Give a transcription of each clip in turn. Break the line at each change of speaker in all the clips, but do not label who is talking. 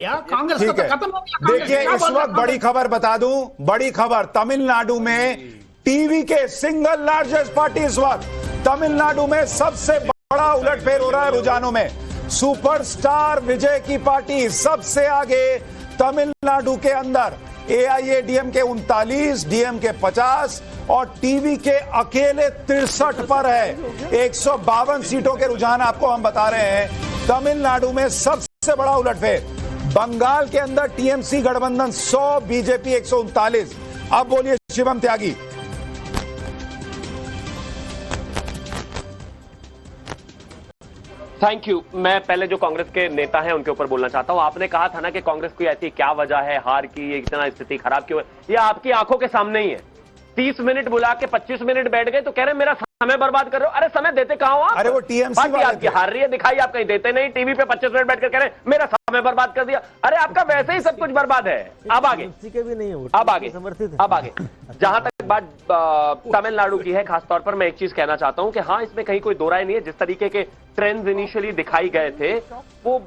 यार कांग्रेस
ठीक
तो
है।
खत्म हो गया।
देखिए इस वक्त बड़ी खबर बता दूं, बड़ी खबर तमिलनाडु में टीवी के सिंगल लार्जेस्ट पार्टी इस वक्त तमिलनाडु में सबसे बड़ा उलटफेर हो रहा है रुझानों में। सुपरस्टार विजय की पार्टी सबसे आगे तमिलनाडु के अंदर, एआईएडीएमके 39, डीएमके 50 और टीवी के अकेले 63 पर है। 152 सीटों के रुझान आपको हम बता रहे हैं। तमिलनाडु में सबसे बड़ा उलटफेर। बंगाल के अंदर टीएमसी गठबंधन 100, बीजेपी 139। अब बोलिए शिवम त्यागी।
Thank you. मैं पहले जो कांग्रेस के नेता हैं उनके ऊपर बोलना चाहता हूं। आपने कहा था ना कि कांग्रेस की ऐसी क्या वजह है हार की, इतना स्थिति खराब क्यों है? ये आपकी आंखों के सामने ही है। 30 मिनट बुला के 25 मिनट बैठ गए तो कह रहे मेरा समय बर्बाद कर रहे हो। अरे समय देते कहां हो आप?
अरे वो टीएमसी
पार्टी आपकी हार रही है, दिखाई आप कहीं देते नहीं। टीवी पे 25 मिनट बैठ कर कह रहे मेरा समय बर्बाद कर दिया। अरे आपका वैसे ही सब कुछ बर्बाद है। अब आगे अब आगे जहां तक बात तमिलनाडु की है, खासतौर पर मैं एक चीज कहना चाहता हूं कि हाँ, इसमें कहीं कोई दो राय नहीं है। जिस तरीके के ट्रेंड्स इनिशियली दिखाई गए थे वो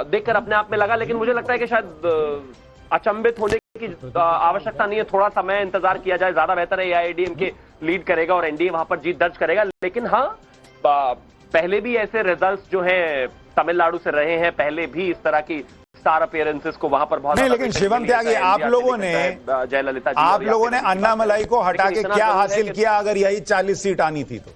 देखकर अपने आप में लगा, लेकिन मुझे लगता है कि शायद अचंभित होने की आवश्यकता नहीं है। थोड़ा समय इंतजार किया जाए, ज्यादा बेहतर है। एआईएडीएमके लीड करेगा और एनडीए वहां पर जीत दर्ज करेगा। लेकिन हाँ, पहले भी ऐसे रिजल्ट्स जो हैं तमिलनाडु से रहे हैं। पहले भी इस तरह की स्टार अपीयरेंसेस को वहां पर बहुत
नहीं, लेकिन शिवम त्यागी आप लोगों ने अन्नामलाई को हटा के क्या हासिल किया? अगर यही 40 सीट आनी थी तो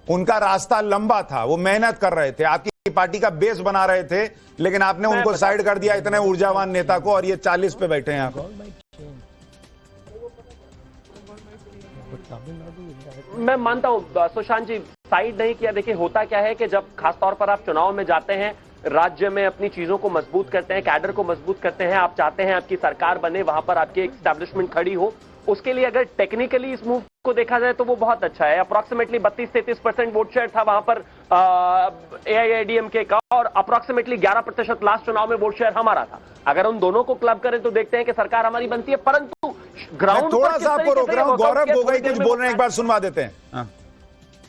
उनका रास्ता लंबा था, वो मेहनत कर रहे थे, आपकी पार्टी का बेस बना रहे थे, लेकिन आपने उनको साइड कर दिया, इतने ऊर्जावान नेता को, और ये 40 पे बैठे हैं आप।
मैं मानता हूं सुशांत जी, साइड नहीं किया। देखिए होता क्या है कि जब खासतौर पर आप चुनाव में जाते हैं, राज्य में अपनी चीजों को मजबूत करते हैं, कैडर को मजबूत करते हैं, आप चाहते हैं आपकी सरकार बने, वहां पर आपकी एक एस्टैब्लिशमेंट खड़ी हो। उसके लिए अगर टेक्निकली इस मूव को देखा जाए तो वो बहुत अच्छा है। अप्रॉक्सीमेटली 32-33% वोट शेयर था वहां पर एआईएडीएमके का, और अप्रॉक्सीमेटली 11% लास्ट चुनाव में वोट शेयर हमारा था। अगर उन दोनों को क्लब करें तो देखते हैं कि सरकार हमारी बनती है। परंतु ग्राउंड
थोड़ा सा आपको रोक रहा हूं, गौरव गोगोई कुछ बोल रहे हैं, एक बार सुनवा देते हैं।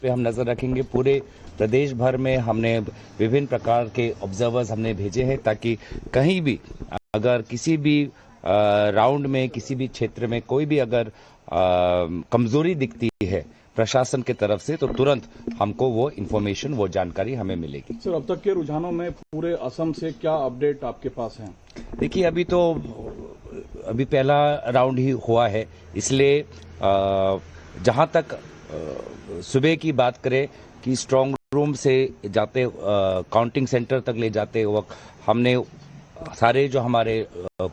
पे हम नजर रखेंगे। पूरे प्रदेश भर में हमने विभिन्न प्रकार के ऑब्जर्वर्स हमने भेजे हैं, ताकि कहीं भी अगर किसी भी राउंड में, किसी भी क्षेत्र में कोई भी अगर कमजोरी दिखती है प्रशासन की तरफ से, तो तुरंत हमको वो इंफॉर्मेशन, वो जानकारी हमें मिलेगी।
सर, अब तक के रुझानों में पूरे असम से क्या अपडेट आपके पास है?
देखिए अभी पहला राउंड ही हुआ है, इसलिए जहां तक सुबह की बात करें कि स्ट्रांग रूम से जाते काउंटिंग सेंटर तक ले जाते वक्त हमने सारे जो हमारे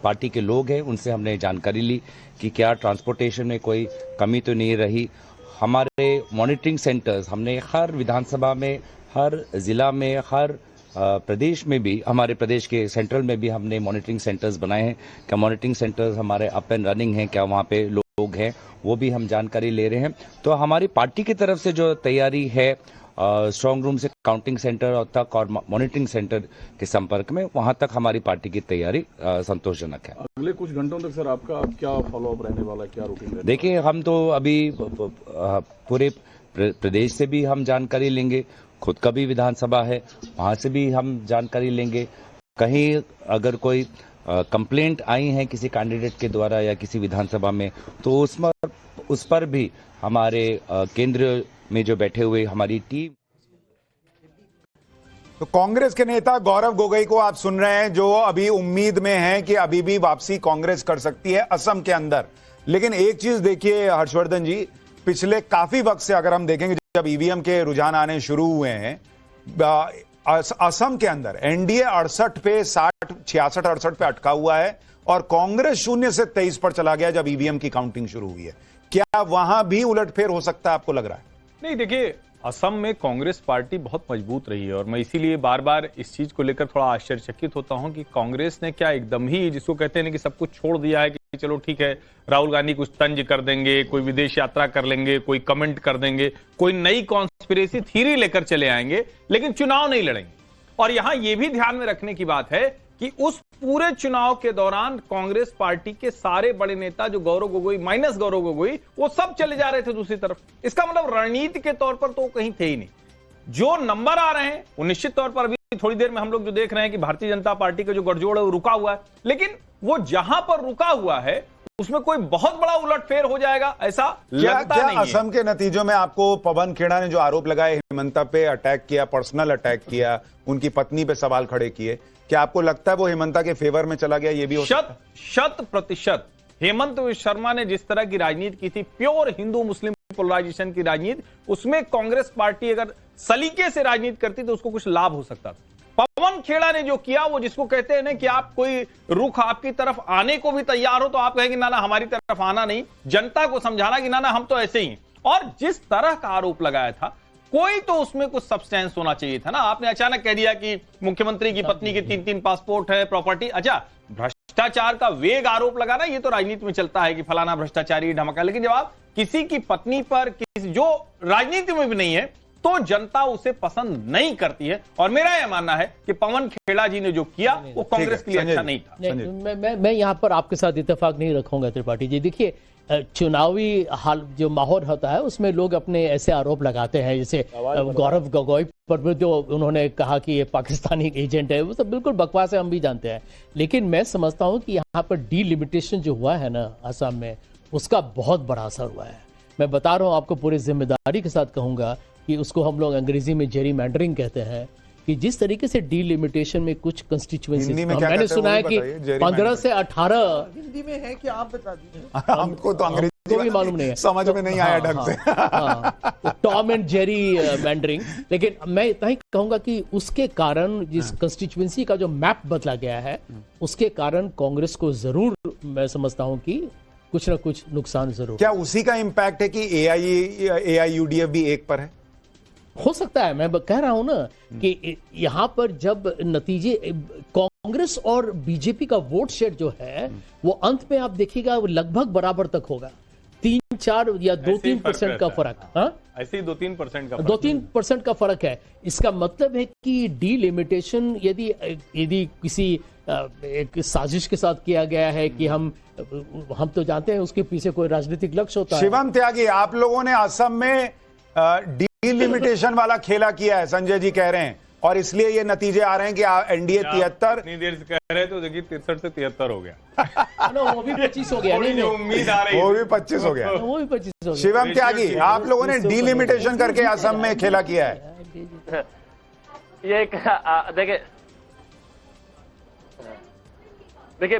पार्टी के लोग हैं उनसे हमने जानकारी ली कि क्या ट्रांसपोर्टेशन में कोई कमी तो नहीं रही। हमारे मॉनिटरिंग सेंटर्स हमने हर विधानसभा में, हर जिला में, हर प्रदेश में भी, हमारे प्रदेश के सेंट्रल में भी हमने मॉनिटरिंग सेंटर्स बनाए हैं। क्या मॉनिटरिंग सेंटर्स हमारे अप एंड रनिंग हैं, क्या वहाँ पे लोग हैं, वो भी हम जानकारी ले रहे हैं। तो हमारी पार्टी की तरफ से जो तैयारी है स्ट्रांग रूम से काउंटिंग सेंटर तक और मॉनिटरिंग सेंटर के संपर्क में, वहां तक हमारी पार्टी की तैयारी संतोषजनक है।
अगले कुछ घंटों तक सर आपका क्या फॉलोअप रहने वाला है, क्या रूटीन रहने?
देखिए हम तो अभी पूरे प्रदेश से भी हम जानकारी लेंगे, खुद का भी विधानसभा है वहां से भी हम जानकारी लेंगे। कहीं अगर कोई कंप्लेंट आई है किसी कैंडिडेट के द्वारा या किसी विधानसभा में, तो उस पर भी हमारे केंद्र में जो बैठे हुए हमारी टीम।
तो कांग्रेस के नेता गौरव गोगोई को आप सुन रहे हैं, जो अभी उम्मीद में हैं कि अभी भी वापसी कांग्रेस कर सकती है असम के अंदर। लेकिन एक चीज देखिए हर्षवर्धन जी, पिछले काफी वक्त से अगर हम देखेंगे, जब ईवीएम के रुझान आने शुरू हुए हैं असम के अंदर, एनडीए 68 पे 66-68 पे अटका हुआ है और कांग्रेस 0 से 23 पर चला गया जब ईवीएम की काउंटिंग शुरू हुई है। क्या वहां भी उलटफेर हो सकता है, आपको लग रहा है?
नहीं, देखिए असम में कांग्रेस पार्टी बहुत मजबूत रही है और मैं इसीलिए बार बार इस चीज को लेकर थोड़ा आश्चर्यचकित होता हूं कि कांग्रेस ने क्या एकदम ही, जिसको कहते हैं कि सब कुछ छोड़ दिया है कि चलो ठीक है, राहुल गांधी कुछ तंज कर देंगे, कोई विदेश यात्रा कर लेंगे, कोई कमेंट कर देंगे, कोई नई कॉन्स्पिरेसी थ्योरी लेकर चले आएंगे, लेकिन चुनाव नहीं लड़ेंगे। और यहां यह भी ध्यान में रखने की बात है कि उस पूरे चुनाव के दौरान कांग्रेस पार्टी के सारे बड़े नेता, जो गौरव गोगोई माइनस गौरव गोगोई, वो सब चले जा रहे थे दूसरी तरफ। इसका मतलब रणनीति के तौर पर तो कहीं थे ही नहीं। जो नंबर आ रहे हैं वो निश्चित तौर पर अभी थोड़ी देर में हम लोग जो देख रहे हैं कि भारतीय जनता पार्टी का जो गठजोड़ है वो रुका हुआ है, लेकिन वो जहां पर रुका हुआ है उसमें कोई बहुत बड़ा उलटफेर हो जाएगा ऐसा लगता नहीं है।
असम के नतीजों में आपको पवन खेड़ा ने जो आरोप लगाए, हेमंता पे अटैक किया, पर्सनल अटैक किया, उनकी पत्नी पे सवाल खड़े किए, क्या आपको लगता है वो हेमंता के फेवर में चला गया? ये भी हो सकता है।
100% हेमंत शर्मा ने जिस तरह की राजनीति की थी, प्योर हिंदू मुस्लिम पोलराइजेशन की राजनीति, उसमें कांग्रेस पार्टी अगर सलीके से राजनीति करती तो उसको कुछ लाभ हो सकता था। पवन खेड़ा ने जो किया, वो जिसको कहते हैं ना कि आप कोई रुख आपकी तरफ आने को भी तैयार हो तो आप कहेंगे ना ना हमारी तरफ आना नहीं, जनता को समझाना कि ना ना हम तो ऐसे ही। और जिस तरह का आरोप लगाया था, कोई तो उसमें कुछ सब्सटेंस होना चाहिए था ना। आपने अचानक कह दिया कि मुख्यमंत्री की पत्नी के 3-3 पासपोर्ट है, प्रॉपर्टी। अच्छा, भ्रष्टाचार का वेग आरोप लगाना ये तो राजनीति में चलता है कि फलाना भ्रष्टाचारी ढमका, लेकिन जब आप किसी की पत्नी पर किसी जो राजनीति में भी नहीं है तो जनता उसे पसंद नहीं करती है। और मेरा यह मानना है कि पवन खेड़ा जी ने जो किया वो कांग्रेस के लिए अच्छा नहीं था।
मैं यहां पर आपके साथ इत्तेफाक नहीं रखूंगा त्रिपाठी जी। देखिए, चुनावी हाल जो माहौल होता है उसमें लोग अपने ऐसे आरोप लगाते हैं, जैसे गौरव गोगोई पर भी जो उन्होंने कहा कि ये पाकिस्तानी एजेंट है, वो सब बिल्कुल बकवास है, हम भी जानते हैं। लेकिन मैं समझता हूं कि यहाँ पर डीलिमिटेशन जो हुआ है ना असम में, उसका बहुत बड़ा असर हुआ है। मैं बता रहा हूं आपको, पूरी जिम्मेदारी के साथ कहूंगा कि उसको हम लोग अंग्रेजी में जेरीमैंडरिंग कहते हैं, कि जिस तरीके से डीलिमिटेशन में कुछ कंस्टिट्यूएंसी, मैंने सुना है कि 15 से 18
हिंदी में है कि आप बता दीजिए।
हमको तो अंग्रेजी
को भी मालूम नहीं है,
समझ में नहीं आया ढंग से।
Tom and Jerry meandering. लेकिन मैं इतना ही कहूंगा कि उसके कारण जिस कंस्टिट्यूएंसी का जो मैप बदला गया है, उसके कारण कांग्रेस को जरूर, मैं समझता हूं कि कुछ ना कुछ नुकसान जरूर।
क्या उसी का इंपैक्ट है कि AIUDF भी एक पर है?
हो सकता है। मैं कह रहा हूं ना कि यहां पर जब नतीजे, कांग्रेस और बीजेपी का वोट शेयर जो है वो अंत में आप देखिएगा वो लगभग बराबर तक होगा, 3-4 या 2-3% का फर्क। हाँ,
ऐसे ही
2-3% का फर्क है। इसका मतलब है कि डीलिमिटेशन यदि किसी एक साजिश के साथ किया गया है कि हम तो जानते हैं उसके पीछे कोई राजनीतिक लक्ष्य होता है।
शिवम त्यागी, आप लोगों ने असम में डीलिमिटेशन वाला खेला किया है, संजय जी कह रहे हैं, और इसलिए ये नतीजे आ रहे हैं कि एनडीए 73।
इतनी देर से कह रहे तो देखिए 63 से 73 हो गया।
वो भी 25 हो गया। नहीं,
उम्मीद आ रही,
वो भी 25 हो गया।
वो भी 25 हो गया।
शिवम त्यागी, आप लोगों ने डीलिमिटेशन करके असम में खेला किया है।
ये देखिए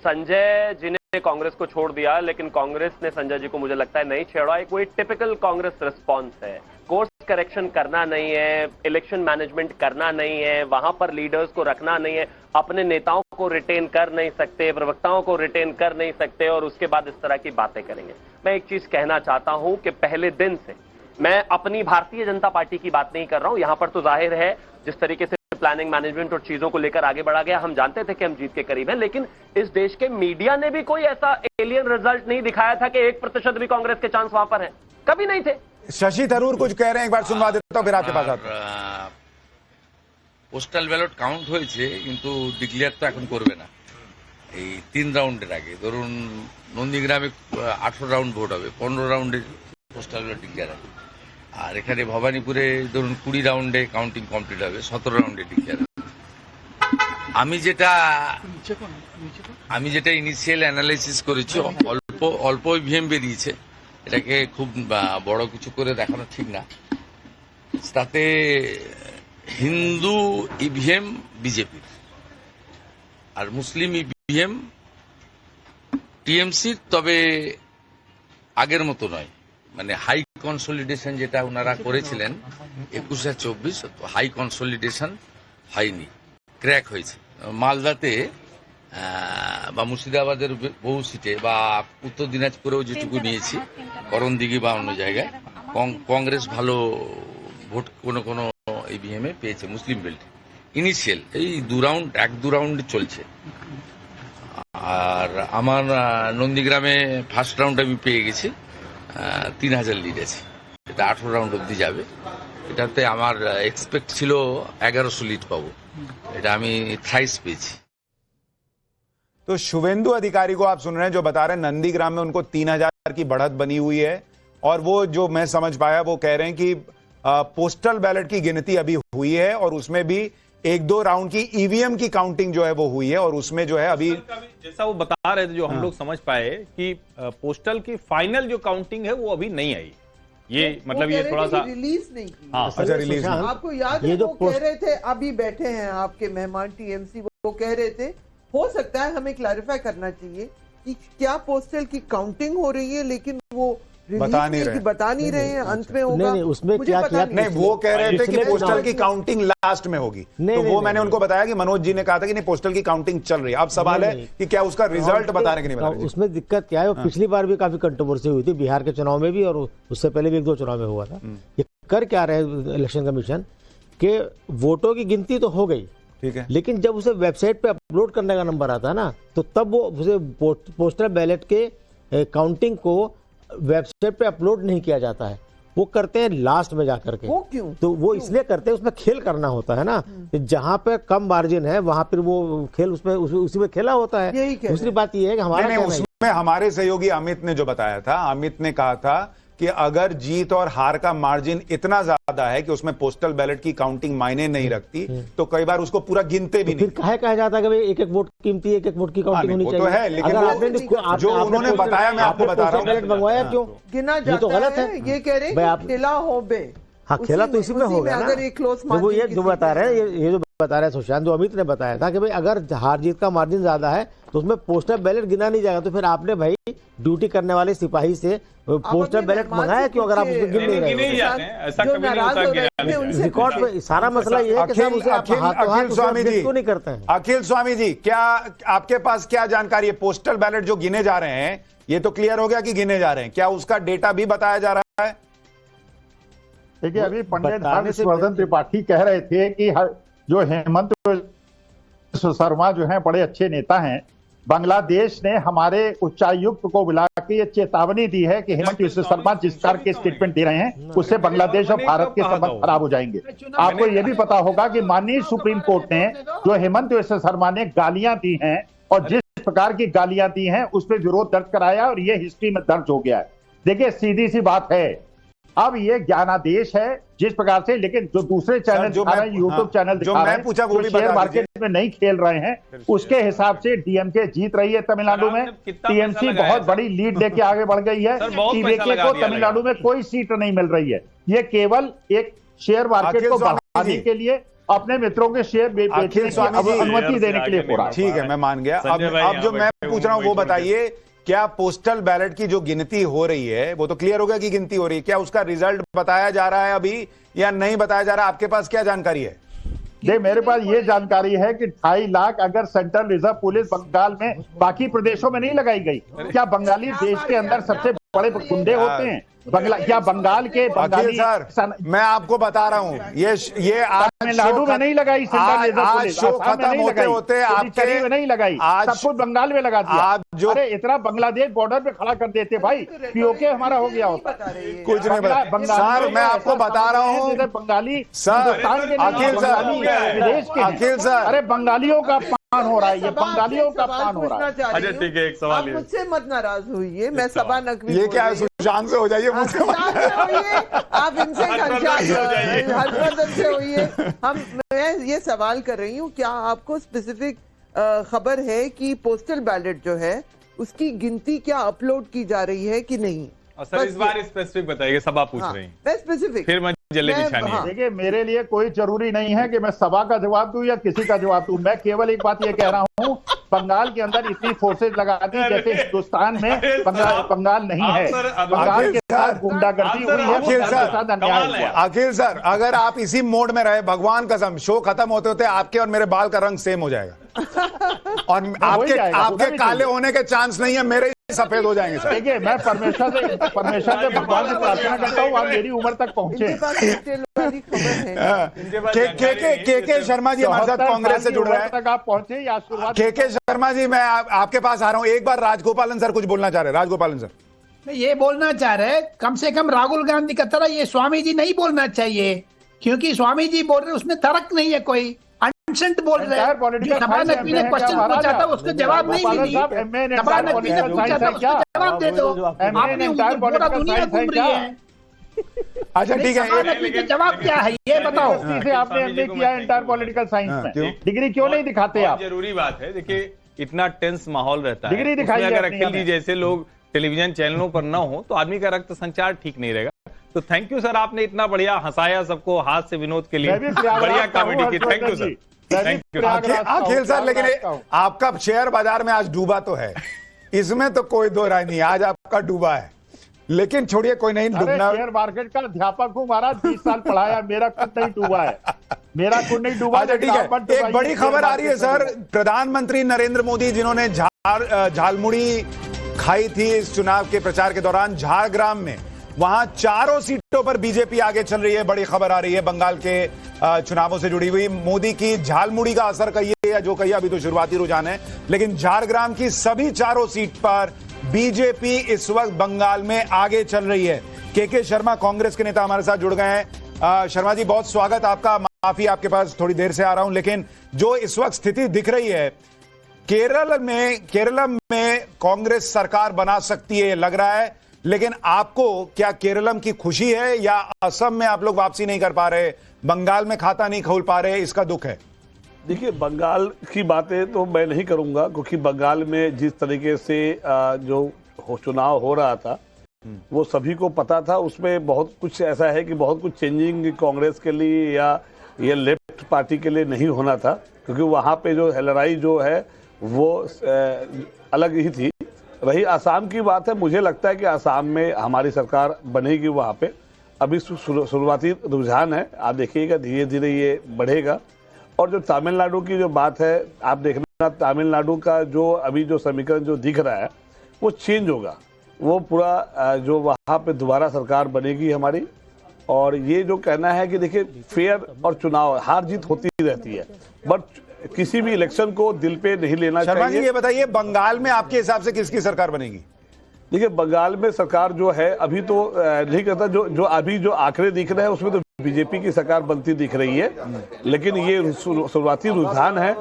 संजय जी ने कांग्रेस को छोड़ दिया, लेकिन कांग्रेस ने संजय जी को मुझे लगता है नहीं छेड़ा। एक कोई टिपिकल कांग्रेस रिस्पॉन्स है, कोर्स करेक्शन करना नहीं है, इलेक्शन मैनेजमेंट करना नहीं है, वहां पर लीडर्स को रखना नहीं है, अपने नेताओं को रिटेन कर नहीं सकते, प्रवक्ताओं को रिटेन कर नहीं सकते, और उसके बाद इस तरह की बातें करेंगे। मैं एक चीज कहना चाहता हूं कि पहले दिन से, मैं अपनी भारतीय जनता पार्टी की बात नहीं कर रहा हूं, यहां पर तो जाहिर है जिस तरीके से प्लानिंग मैनेजमेंट और चीजों को लेकर आगे बढ़ा गया, हम जानते थे कि हम जीत के करीब हैं, लेकिन इस देश के मीडिया ने भी कोई ऐसा एलियन रिजल्ट नहीं दिखाया था कि 1% भी कांग्रेस के चांस वहां पर है, कभी नहीं थे।
शशि थरूर कुछ कह रहे हैं, एक बार सुनवा देता हूं, फिर आपके पास आता हूं।
পোস্টাল ব্যালট কাউন্ট হয়েছে কিন্তু ডিক্লেয়ার তো এখন করবে না, এই 3 রাউন্ডের আগে। ধরুন নন্দীগ্রামে 18 রাউন্ড ভোট হবে, 15 রাউন্ডে পোস্টাল ব্যালট ডিক্লেয়ার হবে। আর এখানে ভবানীপুরে ধরুন 20 রাউন্ডে কাউন্টিং কমপ্লিট হবে, 17 রাউন্ডে ডিক্লেয়ার হবে। আমি যেটা ইনিশিয়াল অ্যানালাইসিস করেছি, অল্প ইভিএম বেরিয়েছে, এটাকে খুব বড় কিছু করে দেখানো ঠিক না। তাতে হিন্দু ইভিএম বিজেপির আর মুসলিম ইভিএম টিএমসির, তবে আগের মতো নয়, মানে হাই কনসলিডেশন যেটা ওনারা করেছিলেন 21-24, হাই কনসলিডেশন হয়নি, ক্র্যাক হয়েছে। মালদাতে বা মুর্শিদাবাদের বহু সিটে বা উত্তর দিনাজপুরেও যেটুকু নিয়েছি, করণদিঘি বা অন্য জায়গায় কংগ্রেস ভালো ভোট কোনো কোনো ইভিএমে পেয়েছে মুসলিম বেল্ট। ইনিশিয়াল এই 1-2 রাউন্ড চলছে। আর আমার নন্দীগ্রামে ফার্স্ট রাউন্ড আমি পেয়ে গেছি, 3000 লিড আছে, এটা 18 রাউন্ড অব্দি যাবে। এটাতে আমার এক্সপেক্ট ছিল 1100 লিড পাবো, এটা আমি 23 পেয়েছি।
तो शुभेंदु अधिकारी को आप सुन रहे हैं जो बता रहे हैं नंदीग्राम में उनको 3000 की बढ़त बनी हुई है, और वो जो मैं समझ पाया वो कह रहे हैं कि पोस्टल बैलेट की गिनती अभी हुई है और उसमें भी 1-2 राउंड की ईवीएम की काउंटिंग जो है वो हुई है और उसमें जो है अभी
जैसा वो बता रहे थे, जो हम लोग समझ पाए कि पोस्टल की फाइनल जो काउंटिंग है वो अभी नहीं आई। ये मतलब ये थोड़ा सा
रिलीज नहीं की।
हाँ,
अच्छा रिलीज
आपको याद है वो कह रहे थे, अभी बैठे हैं आपके मेहमान टीएमसी, वो कह रहे थे हो सकता है हमें क्लैरिफाई करना चाहिए कि क्या पोस्टल की काउंटिंग हो रही है लेकिन वो
बता नहीं
रहे हैं, अंत में होगा।
नहीं, उसमें क्या किया?
नहीं, वो कह रहे थे कि पोस्टल की काउंटिंग लास्ट में होगी, तो वो मैंने उनको बताया कि मनोज जी ने कहा था कि नहीं पोस्टल की काउंटिंग चल रही है। अब सवाल है कि क्या उसका रिजल्ट बता रहे कि नहीं बता रहे।
उसमें दिक्कत क्या है, पिछली बार भी काफी कंट्रोवर्सी हुई थी, बिहार के चुनाव में भी और उससे पहले भी 1-2 चुनाव में हुआ था। ये कर क्या रहे इलेक्शन कमीशन के, वोटों की गिनती तो हो गई,
ठीक है,
लेकिन जब उसे वेबसाइट पे अपलोड करने का नंबर आता है ना, तो तब वो उसे पोस्टल बैलेट के काउंटिंग को वेबसाइट पे अपलोड नहीं किया जाता है, वो करते हैं लास्ट में जाकर के।
वो क्यों?
तो वो इसलिए करते हैं, उसमें खेल करना होता है ना, जहां पे कम मार्जिन है वहां पर वो खेल उसमें उसी में खेला होता है। दूसरी बात ये है कि हमारा
उसमें हमारे सहयोगी अमित ने जो बताया था, अमित ने कहा था कि अगर जीत और हार का मार्जिन इतना ज्यादा है कि उसमें पोस्टल बैलेट की काउंटिंग मायने नहीं रखती, तो कई बार उसको पूरा गिनते भी नहीं।
फिर काहे कहा जाता है कि भाई एक वोट कीमती, एक वोट की काउंटिंग होनी चाहिए।
तो है, लेकिन जो उन्होंने बताया मैं आपको बता रहा हूँ,
बैलेट मंगवाया क्यों?
गिना जाता
तो गलत है।
ये कह रहे हैं खेला हो बे।
हाँ, खेला तो इसी में होगा ना।
अगर एक क्लोज
वो ये जो बता रहे हैं, ये जो बता रहे हैं सुशांत, जो अमित ने बताया था कि भाई अगर हार जीत का मार्जिन ज्यादा है तो उसमें पोस्टल बैलेट गिना नहीं जाएगा। तो फिर आपने भाई ड्यूटी करने वाले सिपाही से पोस्टल बैलेट मंगाया क्यों अगर आप उसमें गिन नहीं रहे? रिकॉर्ड पे सारा मसला ये है कि साहब उसे
अखिल स्वामी जी
क्यों नहीं करते हैं?
अखिल स्वामी जी, क्या आपके पास क्या जानकारी है? पोस्टल बैलेट जो गिने जा रहे हैं, ये तो क्लियर हो गया कि गिने जा रहे हैं, क्या उसका डेटा भी बताया जा रहा है?
देखिए, अभी पंडित हर्षवर्धन त्रिपाठी कह रहे थे कि जो हेमंत शर्मा जो हैं बड़े अच्छे नेता हैं, बांग्लादेश ने हमारे उच्चायुक्त को बुला के ये चेतावनी दी है कि हेमंत विश्व शर्मा जिस तरह के स्टेटमेंट दे रहे हैं उससे बांग्लादेश और भारत के संबंध खराब हो जाएंगे। आपको ये भी पता होगा कि माननीय सुप्रीम कोर्ट ने जो हेमंत विश्व शर्मा ने गालियां दी हैं और जिस प्रकार की गालियां दी हैं उस पर विरोध दर्ज कराया और ये हिस्ट्री में दर्ज हो गया है। देखिए, सीधी सी बात है, अब ये ज्ञानादेश है जिस प्रकार से, लेकिन जो दूसरे चैनल दिखा रहे हैं, यूट्यूब चैनल दिखा रहे हैं,
पूछा वो भी
शेयर मार्केट में नहीं खेल रहे हैं, उसके हिसाब से डीएमके जीत रही है तमिलनाडु में। टीएमसी बहुत बड़ी लीड लेके आगे बढ़ गई है। टीवीके को तमिलनाडु में कोई सीट नहीं मिल रही है। ये केवल एक शेयर मार्केट को बढ़ाने के लिए, अपने मित्रों के शेयर बेचने की अनुमति देने के लिए हो रहा है।
ठीक है, मैं मान गया। अब जो मैं पूछ रहा हूं वो बताइए, क्या पोस्टल बैलेट की जो गिनती हो रही है, वो तो क्लियर हो गया कि गिनती हो रही है, क्या उसका रिजल्ट बताया जा रहा है अभी या नहीं बताया जा रहा? आपके पास क्या जानकारी है?
देख, मेरे पास ये जानकारी है कि 2.5 लाख अगर सेंट्रल रिजर्व पुलिस बंगाल में बाकी प्रदेशों में नहीं लगाई गई, क्या बंगाली देश के अंदर सबसे बड़े गुंडे होते हैं? क्या बंगाल के बंगाली?
सर, मैं आपको बता रहा हूँ, ये
तमिलनाडु में नहीं लगाई सेंट्रल रिजर्व पुलिस,
शो खत्म होते
आपके में नहीं लगाई, सब कुछ बंगाल में लगा दिया। अरे इतना बांग्लादेश बॉर्डर पे खड़ा कर देते भाई, पीओके हमारा हो गया होता।
कुछ नहीं पता सर, मैं आपको बता रहा हूँ
बंगाली
सर,
विदेश के,
अखिल सर,
अरे बंगालियों का अपमान हो रहा है, ये बंगालियों का अपमान हो रहा है।
अच्छा ठीक है, एक सवाल
मुझसे मत नाराज होइए, मैं सभा नकवी,
ये क्या सुशांत से हो जाइए, मुझसे
आप इनसे हर्षवर्धन से होइए। मैं ये सवाल कर रही हूँ, क्या आपको स्पेसिफिक खबर है कि पोस्टल बैलेट जो है उसकी गिनती क्या अपलोड की जा रही है कि नहीं?
सर इस बार स्पेसिफिक बताइए, सब आप पूछ रहे हैं।
मैं स्पेसिफिक,
फिर मैं जलेबी छानी है।
देखिए, मेरे लिए कोई जरूरी नहीं है कि मैं सभा का जवाब दूं या किसी का जवाब दूं। मैं केवल एक बात ये कह रहा हूं, बंगाल के अंदर इतनी फोर्सेज लगा दी जैसे हिंदुस्तान में बंगाल नहीं है। बंगाल के साथ गुंडागर्दी हुई है, के साथ अन्याय हुआ।
अखिल सर, अगर आप इसी मोड में रहे, भगवान कसम, शो खत्म होते होते आपके और मेरे बाल का रंग सेम हो जाएगा और आपके काले होने के चांस नहीं है, मेरे सफेद हो जाएंगे सर।
देखिए, मैं परमेश्वर से भगवान से प्रार्थना करता हूँ आप मेरी उम्र तक पहुंचे।
के शर्मा जी हमारे साथ कांग्रेस से जुड़ रहे हैं,
तक आप पहुंचे या शुरुआत?
के शर्मा जी, मैं आपके पास आ रहा हूं। एक बार राजगोपालन सर कुछ बोलना चाह रहे हैं। राजगोपालन सर,
ये बोलना चाह रहे, कम से कम राहुल गांधी की तरह ये स्वामी जी नहीं बोलना चाहिए, क्योंकि स्वामी जी बोल रहे उसमें तर्क नहीं है, कोई अनसेंट बोल रहे हैं। सभा नकवी ने क्वेश्चन पूछा था, उसको जवाब नहीं मिली। सभा नकवी ने पूछा था, उसको जवाब दे दो। आपने पूरा दुनिया घूम रही है।
अच्छा ठीक है,
सवाल नकवी का जवाब क्या है ये बताओ।
से आपने एमए किया इंटर पॉलिटिकल साइंस में, डिग्री क्यों नहीं दिखाते आप?
जरूरी बात है, देखिए इतना टेंस माहौल रहता है,
डिग्री दिखाइए
अगर
अपनी
अखिल जी जैसे लोग टेलीविजन चैनलों पर ना हो तो आदमी का रक्त संचार ठीक नहीं रहेगा। तो थैंक यू सर, आपने इतना बढ़िया हंसाया सबको, हाथ से विनोद के लिए बढ़िया कॉमेडी की। Thank you sir, thank you.
Akhil sir, लेकिन आपका शेयर बाजार में आज डूबा तो है, इसमें तो कोई दो राय नहीं, आज आपका डूबा है। लेकिन छोड़िए, कोई नहीं डूबना।
शेयर मार्केट का अध्यापक हूँ महाराज, 30 साल पढ़ाया, मेरा खुद नहीं डूबा है, मेरा खुद नहीं डूबा।
अच्छा ठीक है, एक बड़ी खबर आ रही है सर, प्रधानमंत्री नरेंद्र मोदी जिन्होंने झालमुड़ी खाई थी इस चुनाव के प्रचार के दौरान झारग्राम में, वहां चारों सीटों पर बीजेपी आगे चल रही है। बड़ी खबर आ रही है बंगाल के चुनावों से जुड़ी हुई। मोदी की झालमुड़ी का असर कहिए या जो कहिए, अभी तो शुरुआती रुझान है, लेकिन झारग्राम की सभी चारों सीट पर बीजेपी इस वक्त बंगाल में आगे चल रही है। के शर्मा कांग्रेस के नेता हमारे साथ जुड़ गए हैं। शर्मा जी, बहुत स्वागत आपका। माफी आपके पास थोड़ी देर से आ रहा हूं, लेकिन जो इस वक्त स्थिति दिख रही है, केरल में कांग्रेस सरकार बना सकती है लग रहा है, लेकिन आपको क्या केरलम की खुशी है या असम में आप लोग वापसी नहीं कर पा रहे, बंगाल में खाता नहीं खोल पा रहे, इसका दुख है?
देखिए, बंगाल की बातें तो मैं नहीं करूंगा, क्योंकि बंगाल में जिस तरीके से जो चुनाव हो रहा था वो सभी को पता था। उसमें बहुत कुछ ऐसा है कि बहुत कुछ चेंजिंग कांग्रेस के लिए या ये लेफ्ट पार्टी के लिए नहीं होना था, क्योंकि वहाँ पे जो लड़ाई जो है वो अलग ही थी। रही आसाम की बात है, मुझे लगता है कि आसाम में हमारी सरकार बनेगी। वहाँ पे अभी शुरुआती रुझान है, आप देखिएगा धीरे धीरे ये बढ़ेगा। और जो तमिलनाडु की जो बात है, आप देखना तमिलनाडु का जो अभी जो समीकरण जो दिख रहा है वो चेंज होगा, वो पूरा जो वहाँ पे दोबारा सरकार बनेगी हमारी। और ये जो कहना है कि देखिए, फेयर और चुनाव हार जीत होती रहती है, बट किसी भी इलेक्शन को दिल पे नहीं लेना चाहिए।
शर्मा जी, ये बताइए, बंगाल में आपके हिसाब से किसकी सरकार बनेगी?
देखिए, बंगाल में सरकार जो है अभी तो नहीं कहता, जो अभी जो आंकड़े दिख रहे हैं उसमें तो बीजेपी की सरकार बनती दिख रही है, लेकिन ये शुरुआती रुझान है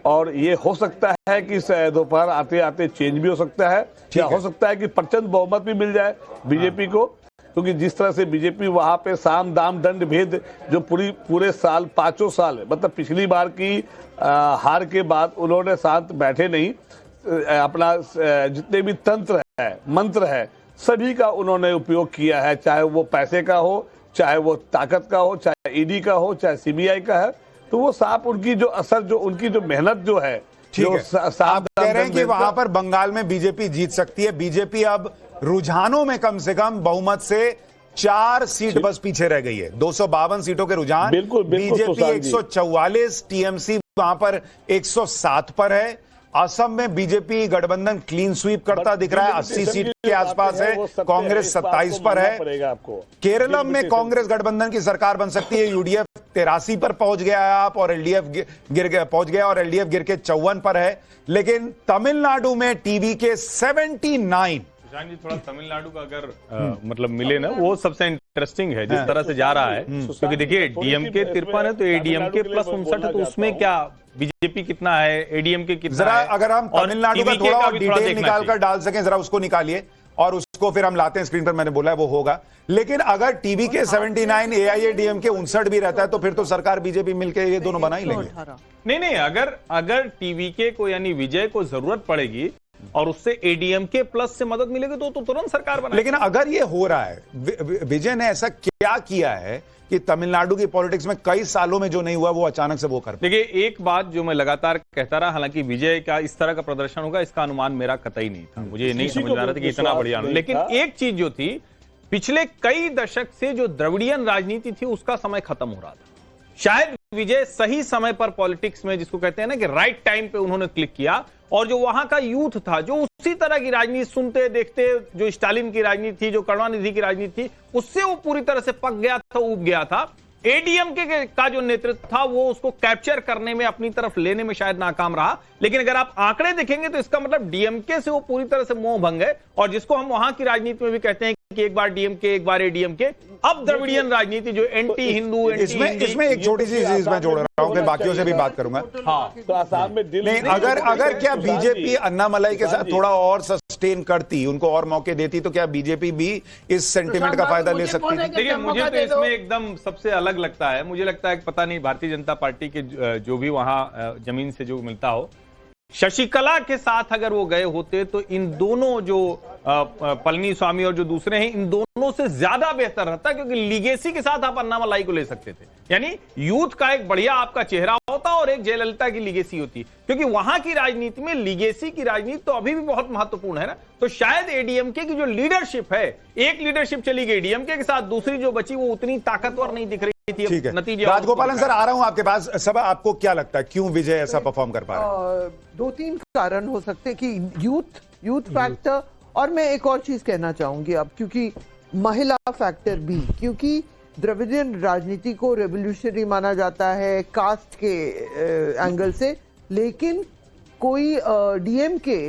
और ये हो सकता है कि दोपहर आते आते चेंज भी हो सकता है, या हो सकता है कि प्रचंड बहुमत भी मिल जाए बीजेपी को, क्योंकि जिस तरह से बीजेपी वहां पे साम दाम दंड भेद जो पूरे साल 5 साल, मतलब पिछली बार की हार के बाद उन्होंने शांत बैठे नहीं, अपना जितने भी तंत्र है, मंत्र है, सभी का उन्होंने उपयोग किया है, चाहे वो पैसे का हो, चाहे वो ताकत का हो, चाहे ईडी का हो, चाहे सीबीआई का है। तो वो साफ उनकी जो असर, जो उनकी जो मेहनत जो है,
आप कह रहे हैं कि वहां पर बंगाल में बीजेपी जीत सकती है। बीजेपी अब रुझानों में कम से कम बहुमत से 4 सीट बस पीछे रह गई है। 252 सीटों के रुझान, बीजेपी 144, टीएमसी वहां पर 107 पर है। असम में बीजेपी गठबंधन क्लीन स्वीप करता दिख रहा है, 80 सीट के आसपास है, कांग्रेस 27 पर है। केरल में कांग्रेस गठबंधन की सरकार बन सकती है, यूडीएफ 83 पर पहुंच गया है आप, और एलडीएफ गिर के 54 पर है। लेकिन तमिलनाडु में टीवी के 79।
जी, थोड़ा तमिलनाडु का अगर मतलब मिले ना, वो सबसे इंटरेस्टिंग है जिस तरह से जा रहा है, क्योंकि देखिए डीएमके 53 है तो एडीएमके प्लस 59 है, तो उसमें क्या बीजेपी कितना है, एडीएमके कितना
जरा
है?
अगर हम तमिलनाडु का थोड़ा और डिटेल निकाल कर डाल सकें, जरा उसको निकालिए और उसको फिर हम लाते हैं स्क्रीन पर। मैंने बोला है वो होगा, लेकिन अगर टीवी के 79, एआईएडीएमके 59 भी रहता है तो फिर तो सरकार बीजेपी मिलकर ये दोनों बना ही लेंगे।
नहीं, अगर टीवीके को यानी विजय को जरूरत पड़ेगी और उससे एडीएमके प्लस से मदद मिलेगी तो तुरंत सरकार बना।
लेकिन अगर ये हो रहा है, विजय ने ऐसा क्या किया है कि तमिलनाडु की पॉलिटिक्स में कई सालों में जो नहीं हुआ वो अचानक से वो कर?
देखिए, एक बात जो मैं लगातार कहता रहा, हालांकि विजय का इस तरह का प्रदर्शन होगा इसका अनुमान मेरा कतई नहीं था, मुझे नहीं समझ आ रहा था कि इतना बढ़िया। लेकिन एक चीज जो थी, पिछले कई दशक से जो द्रविडियन राजनीति थी उसका समय खत्म हो रहा था। शायद विजय सही समय पर पॉलिटिक्स में, जिसको कहते हैं ना कि राइट टाइम पे उन्होंने क्लिक किया, और जो वहां का यूथ था जो उसी तरह की राजनीति सुनते देखते, जो स्टालिन की राजनीति थी, जो करुणानिधि की राजनीति थी, उससे वो पूरी तरह से पक गया था, उब गया था। एडीएमके का जो नेतृत्व था वो उसको कैप्चर करने में, अपनी तरफ लेने में शायद नाकाम रहा। लेकिन अगर आप आंकड़े देखेंगे तो इसका मतलब डीएमके से वो पूरी तरह से मोह भंग है, और जिसको हम वहां की राजनीति में भी कहते हैं कि एक बार डीएमके एक बार एडीएमके। अब द्रविडियन राजनीति जो एंटी हिंदू
इसमें एक छोटी सी चीज मैं जोड़ रहा हूँ, फिर बाकियों से भी बात करूंगा।
हाँ,
तो आसाम में
नहीं, अगर क्या बीजेपी अन्नामलाई के साथ थोड़ा और सस्टेन करती, उनको और मौके देती, तो क्या बीजेपी भी इस सेंटिमेंट का फायदा ले सकती है?
देखिए, मुझे तो इसमें एकदम सबसे अलग लगता है, मुझे लगता है पता नहीं भारतीय जनता पार्टी के जो भी वहां जमीन से जो मिलता हो, शशिकला के साथ अगर वो गए होते तो इन दोनों जो पलनीस्वामी और जो दूसरे हैं, इन दोनों से ज्यादा बेहतर रहता, क्योंकि लीगेसी के साथ आप अन्नामलाई को ले सकते थे। यानी यूथ का एक बढ़िया आपका चेहरा होता और एक जयललिता की लीगेसी होती, क्योंकि वहां की राजनीति में लीगेसी की राजनीति तो अभी भी बहुत महत्वपूर्ण है ना। तो शायद एडीएमके की जो लीडरशिप है, एक लीडरशिप चली गई डीएमके के साथ, दूसरी जो बची वो उतनी ताकतवर नहीं दिख रही थी।
ठीक है,
नतीजे
राजगोपालन सर आ रहा हूं आपके पास। सब आपको क्या लगता है क्यों विजय ऐसा परफॉर्म कर पा रहा है?
2-3 कारण हो सकते हैं कि यूथ फैक्टर, और मैं एक और चीज कहना चाहूंगी अब, क्योंकि महिला फैक्टर भी, क्योंकि द्रविडियन राजनीति को रेवोल्यूशनरी माना जाता है कास्ट के एंगल से, लेकिन कोई डीएमके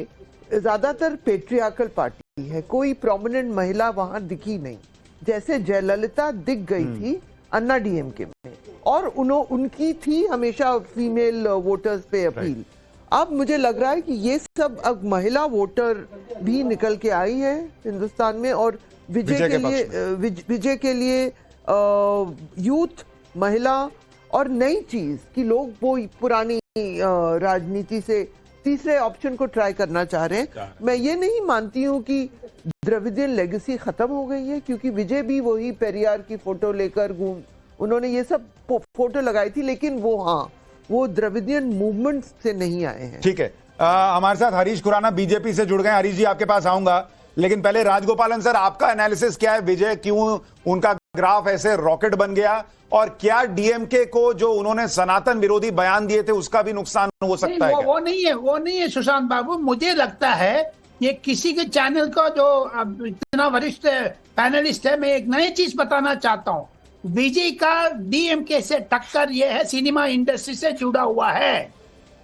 ज्यादातर पेट्रियार्कल पार्टी है, कोई प्रोमिनेंट महिला वहां दिखी नहीं, जैसे जयललिता दिख गई थी अन्ना डीएमके में, और उनकी थी हमेशा फीमेल वोटर्स पे अपील। अब मुझे लग रहा है कि ये सब अब महिला वोटर भी निकल के आई है हिंदुस्तान में, और विजय के लिए यूथ, महिला और नई चीज कि लोग वो पुरानी राजनीति से तीसरे ऑप्शन को ट्राई करना चाह रहे हैं। मैं ये नहीं मानती हूँ कि द्रविडियन लेगेसी खत्म हो गई है, क्योंकि विजय भी वही पेरियार की फोटो लेकर उन्होंने ये सब फोटो लगाई थी, लेकिन वो द्रविडियन मूवमेंट से नहीं आए हैं।
ठीक है, हमारे साथ हरीश खुराना बीजेपी से जुड़ गए। हरीश जी आपके पास आऊंगा, लेकिन पहले राजगोपालन सर आपका एनालिसिस क्या है? विजय क्यों उनका ग्राफ ऐसे रॉकेट बन गया, और क्या डीएमके को जो उन्होंने सनातन विरोधी बयान दिए थे उसका भी नुकसान हो सकता है?
वो नहीं है सुशांत बाबू। मुझे लगता है ये किसी के चैनल का जो इतना वरिष्ठ पैनलिस्ट है, मैं एक नई चीज बताना चाहता हूँ। विजय का डीएमके से टक्कर ये है, सिनेमा इंडस्ट्री से जुड़ा हुआ है।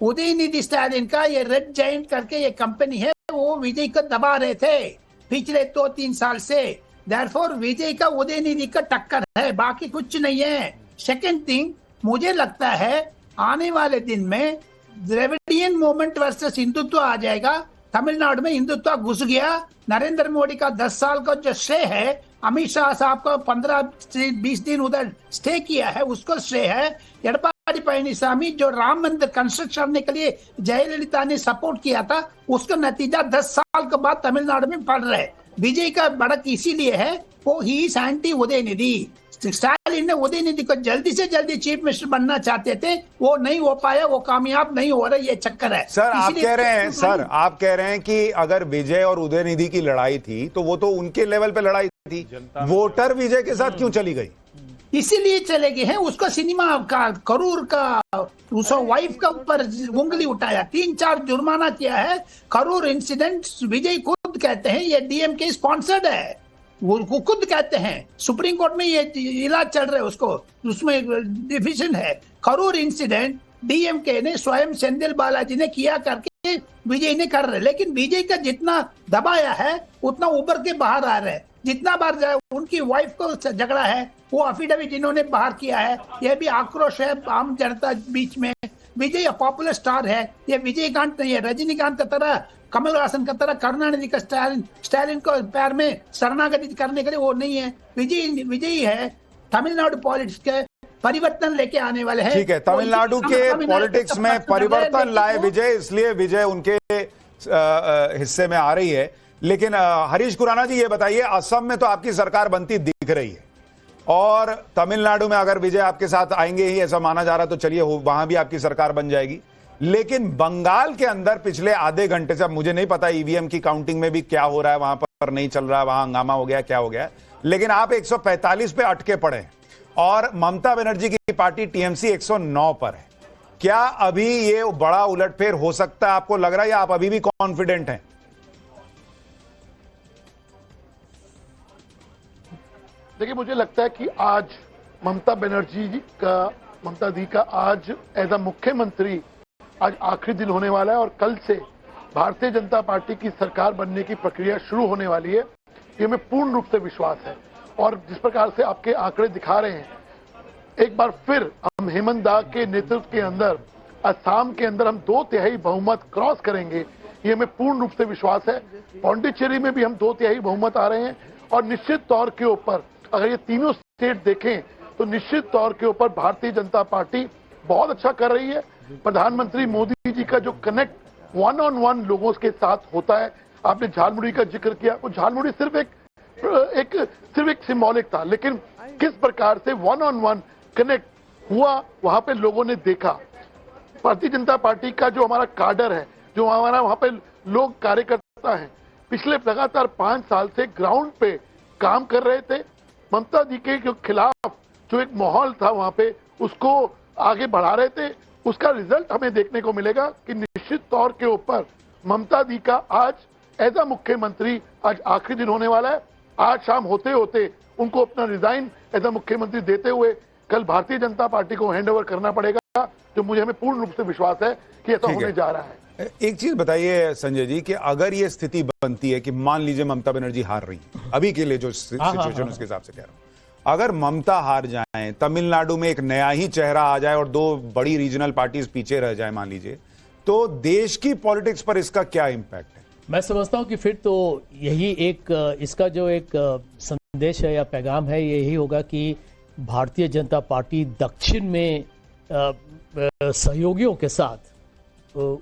उदयनिधि स्टालिन का ये रेड जायंट करके ये कंपनी है, वो विजय को दबा रहे थे पिछले 2-3 साल से। देयरफॉर विजय का उदयनिधि का टक्कर है, बाकी कुछ नहीं है। सेकंड थिंग, मुझे लगता है आने वाले दिन में द्रविडियन मूवमेंट वर्सेस हिंदुत्व आ जाएगा। तमिलनाडु में हिंदुत्व घुस गया। नरेंद्र मोदी का 10 साल का जो श्रेय है, अमित शाह साहब का 15 से 20 दिन उधर स्टे किया है, उसको श्रेय है। एडपाडी पळनिसामी जो राम मंदिर कंस्ट्रक्ट करने के लिए जयललिता ने सपोर्ट किया था, उसका नतीजा 10 साल के बाद तमिलनाडु में पड़ रहा है। विजय का बढ़त इसीलिए है, वो he is anti Udhayanidhi. Stalin ने उदयनिधि को जल्दी से जल्दी चीफ मिनिस्टर बनना चाहते थे, वो नहीं हो पाया, वो कामयाब नहीं हो रहा, ये चक्कर है।
सर आप कह रहे हैं कि अगर विजय और उदयनिधि की लड़ाई थी तो वो तो उनके लेवल पे लड़ाई थी, वोटर विजय के साथ क्यों चली गई?
इसीलिए चले गए हैं। उसका सिनेमा का करूर का उसको वाइफ का ऊपर उंगली उठाया, 3-4 जुर्माना किया है। करूर इंसिडेंट विजय खुद कहते हैं ये डीएमके स्पॉन्सर्ड है, वो खुद कहते हैं। सुप्रीम कोर्ट में ये इलाज चल रहा है, उसको उसमें डिफिशन है। करूर इंसिडेंट डीएमके ने स्वयं सेंथिल बालाजी ने किया करके विजय ने कर रहे, लेकिन विजय का जितना दबाया है उतना उभर के बाहर आ रहे हैं। जितना बार उनकी वाइफ को झगड़ा है, वो अफिडेविट इन्होंने बाहर किया है। यह भी आक्रोश है आम जनता बीच में। विजय पॉपुलर स्टार है, ये विजयकांत नहीं है। रजनीकांत की तरह, कमल हासन की तरह, करुणानिधि का स्टालिन को पैर में शरणागति करने के लिए वो नहीं है। विजय है तमिलनाडु पॉलिटिक्स के परिवर्तन लेके आने वाले हैं।
ठीक है, तमिलनाडु के पॉलिटिक्स में परिवर्तन लाए विजय, इसलिए विजय उनके हिस्से में आ रही है। लेकिन हरीश खुराना जी ये बताइए, असम में तो आपकी सरकार बनती दिख रही है, और तमिलनाडु में अगर विजय आपके साथ आएंगे ही ऐसा माना जा रहा, तो चलिए वहां भी आपकी सरकार बन जाएगी। लेकिन बंगाल के अंदर पिछले आधे घंटे से, अब मुझे नहीं पता ईवीएम की काउंटिंग में भी क्या हो रहा है, वहां पर नहीं चल रहा है, वहां हंगामा हो गया, क्या हो गया, लेकिन आप 145 पे अटके पड़े हैं और ममता बनर्जी की पार्टी टीएमसी 109 पर है। क्या अभी ये बड़ा उलटफेर हो सकता है, आपको लग रहा है, या आप अभी भी कॉन्फिडेंट हैं?
देखिए, मुझे लगता है कि आज ममता दी का आज एज अ मुख्यमंत्री आज आखिरी दिन होने वाला है, और कल से भारतीय जनता पार्टी की सरकार बनने की प्रक्रिया शुरू होने वाली है। ये हमें पूर्ण रूप से विश्वास है। और जिस प्रकार से आपके आंकड़े दिखा रहे हैं, एक बार फिर हम हेमंत दा के नेतृत्व के अंदर असम के अंदर हम 2/3 बहुमत क्रॉस करेंगे, ये हमें पूर्ण रूप से विश्वास है। पौंडीचेरी में भी हम 2/3 बहुमत आ रहे हैं और निश्चित तौर के ऊपर अगर ये तीनों स्टेट देखें तो निश्चित तौर के ऊपर भारतीय जनता पार्टी बहुत अच्छा कर रही है। प्रधानमंत्री मोदी जी का जो कनेक्ट 1-on-1 लोगों के साथ होता है, आपने झालमुड़ी का जिक्र किया, वो झालमुड़ी सिर्फ एक सिंबॉलिक था, लेकिन किस प्रकार से 1-on-1 कनेक्ट हुआ वहां पे लोगों ने देखा। भारतीय जनता पार्टी का जो हमारा काडर है, जो हमारा वहां पे लोग कार्यकर्ता हैं, पिछले लगातार 5 साल से ग्राउंड पे काम कर रहे थे। ममता जी के खिलाफ जो एक माहौल था वहां पे, उसको आगे बढ़ा रहे थे। उसका रिजल्ट हमें देखने को मिलेगा कि निश्चित तौर के ऊपर ममता जी का आज एज अ मुख्यमंत्री आज आखिरी दिन होने वाला है। आज शाम होते होते उनको अपना रिजाइन एज अ मुख्यमंत्री देते हुए कल भारतीय जनता पार्टी को हैंड ओवर करना पड़ेगा, जो मुझे हमें पूर्ण रूप से विश्वास है कि ऐसा होने जा रहा है।
एक चीज बताइए संजय जी कि अगर ये स्थिति बनती है कि मान लीजिए ममता बनर्जी हार रही है, अभी के लिए जो सिचुएशन उसके हिसाब से कह रहा हूं, अगर ममता हार जाए, तमिलनाडु में एक नया ही चेहरा आ जाए और 2 बड़ी रीजनल पार्टीज पीछे रह जाए मान लीजिए, तो देश की पॉलिटिक्स पर इसका क्या इंपैक्ट है? मैं
समझता हूं कि फिर तो यही एक इसका जो एक संदेश है या पैगाम है, यही होगा कि भारतीय जनता पार्टी दक्षिण में सहयोगियों के साथ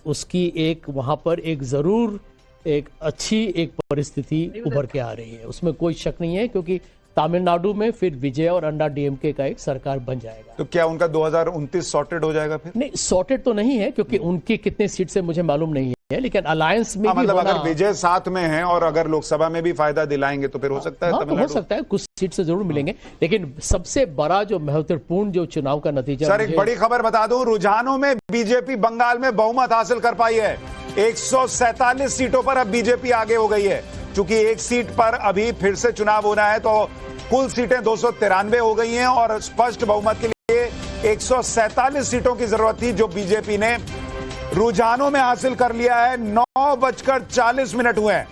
उसकी एक वहां पर एक जरूर एक अच्छी एक परिस्थिति उभर के आ रही है, उसमें कोई शक नहीं है, क्योंकि तमिलनाडु में फिर विजय और अन्ना डीएमके का एक सरकार बन जाएगा।
तो क्या उनका 2029 सॉर्टेड हो जाएगा फिर?
नहीं, सॉर्टेड तो नहीं है, क्योंकि उनकी कितने सीट से मुझे मालूम नहीं है, लेकिन अलायंस में
मतलब अगर विजय साथ में है और अगर लोकसभा में भी फायदा दिलाएंगे तो फिर हो सकता है।
तो हो सकता है कुछ सीट से जरूर मिलेंगे, लेकिन सबसे बड़ा जो महत्वपूर्ण जो चुनाव का नतीजा।
सर एक बड़ी खबर बता दूं, रुझानों में बीजेपी बंगाल में बहुमत हासिल कर पाई है। 147 सीटों पर अब बीजेपी आगे हो गई है। चूंकि एक सीट पर अभी फिर से चुनाव होना है, तो कुल सीटें 293 हो गई हैं और स्पष्ट बहुमत के लिए 147 सीटों की जरूरत थी, जो बीजेपी ने रुझानों में हासिल कर लिया है। 9:40 हुए हैं।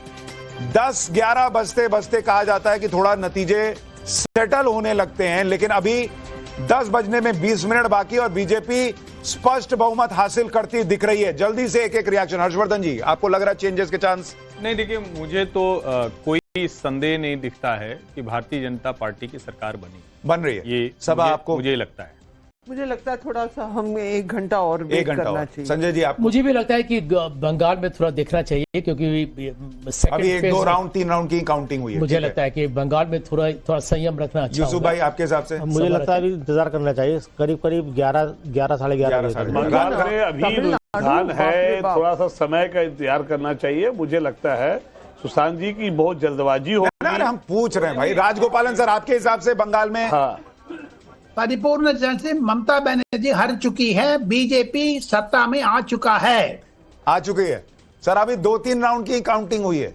10-11 बजते बजते कहा जाता है कि थोड़ा नतीजे सेटल होने लगते हैं, लेकिन अभी 10 बजने में 20 मिनट बाकी और बीजेपी स्पष्ट बहुमत हासिल करती दिख रही है। जल्दी से एक रिएक्शन हर्षवर्धन जी, आपको लग रहा है चेंजेस के चांस?
नहीं, देखिए मुझे तो कोई संदेह नहीं दिखता है कि भारतीय जनता पार्टी की सरकार बन रही है। ये सब आपको मुझे लगता है।
मुझे लगता है थोड़ा सा हमें 1 घंटा और वेट करना चाहिए।
संजय जी, आपको?
मुझे भी लगता है कि बंगाल में थोड़ा देखना चाहिए, क्योंकि
अभी 1-2 राउंड 3 राउंड की काउंटिंग हुई है।
मुझे लगता है कि बंगाल में थोड़ा संयम रखना अच्छा
यूसुफ भाई, आपके हिसाब से?
मुझे लगता है अभी इंतजार करना चाहिए, करीब 11 साढ़े 11
बंगाल में अभी रुझान है, थोड़ा सा समय का इंतजार करना चाहिए। मुझे लगता है सुशांत जी की बहुत जल्दबाजी हो रही है।
हम पूछ रहे हैं भाई, राजगोपालन सर, आपके हिसाब से बंगाल में?
हाँ,
परिपूर्ण जन से ममता बनर्जी हार चुकी है, बीजेपी सत्ता में आ चुका है।
आ चुकी है सर, अभी 2-3 राउंड की काउंटिंग हुई है।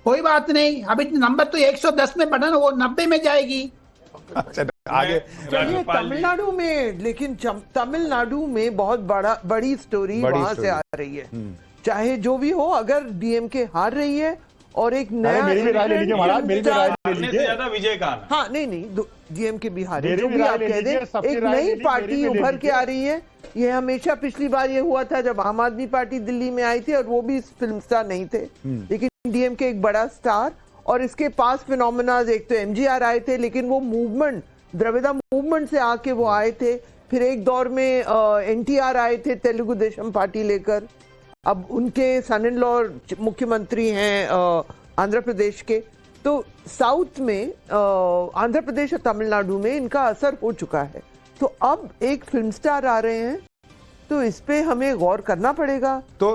कोई बात नहीं, अभी नंबर तो 110 में बढ़ा, वो 90 में जाएगी।
अच्छा, आगे
चलिए तमिलनाडु में, लेकिन तमिलनाडु में बहुत बड़ी स्टोरी वहां से आ रही है। चाहे जो भी हो, अगर डीएमके हार रही है और एक नया,
मेरी भी राय ले लीजिए महाराज, मेरी भी राय ले लीजिए।
ज्यादा विजय का,
हाँ नहीं डीएमके भी हारे, जो भी आप कह दें, एक नई पार्टी उभर के आ रही है। ये हमेशा पिछली बार ये हुआ था जब आम आदमी पार्टी दिल्ली में आई थी और वो भी फिल्म स्टार नहीं थे, लेकिन डीएमके एक बड़ा स्टार। और इसके पास फिनोमेनाज, एक तो एमजीआर आए थे, लेकिन वो मूवमेंट द्रविड़ा मूवमेंट से आके वो आए थे। फिर एक दौर में एनटीआर आए थे तेलुगु देशम पार्टी लेकर, अब उनके सन इन लॉ मुख्यमंत्री हैं आंध्र प्रदेश के। तो साउथ में आंध्र प्रदेश और तमिलनाडु में इनका असर हो चुका है। तो अब एक फिल्म स्टार आ रहे हैं, तो इस पे हमें गौर करना पड़ेगा।
तो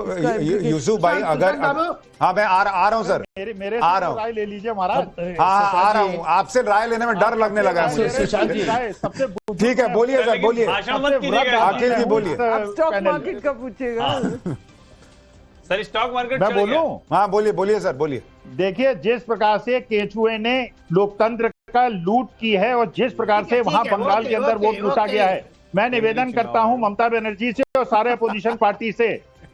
यूसुफ भाई, अगर हाँ मैं आ रहा हूँ सर,
मेरे
आ रहा हूँ,
राय ले लीजिए महाराज।
हाँ आ रहा हूँ, आपसे राय लेने में डर लगने लगा है। ठीक है, बोलिए सर, बोलिए अखिल जी, बोलिए।
स्टॉक मार्केट का पूछेगा
सर, स्टॉक मार्केट
मैं बोलूं?
हाँ बोलिए सर, बोलिए।
देखिए, जिस प्रकार से केचुए ने लोकतंत्र का लूट की है और जिस प्रकार से वहां बंगाल के अंदर वोट लूटा गया है, मैं निवेदन करता हूं ममता बनर्जी से और सारे अपोजिशन पार्टी से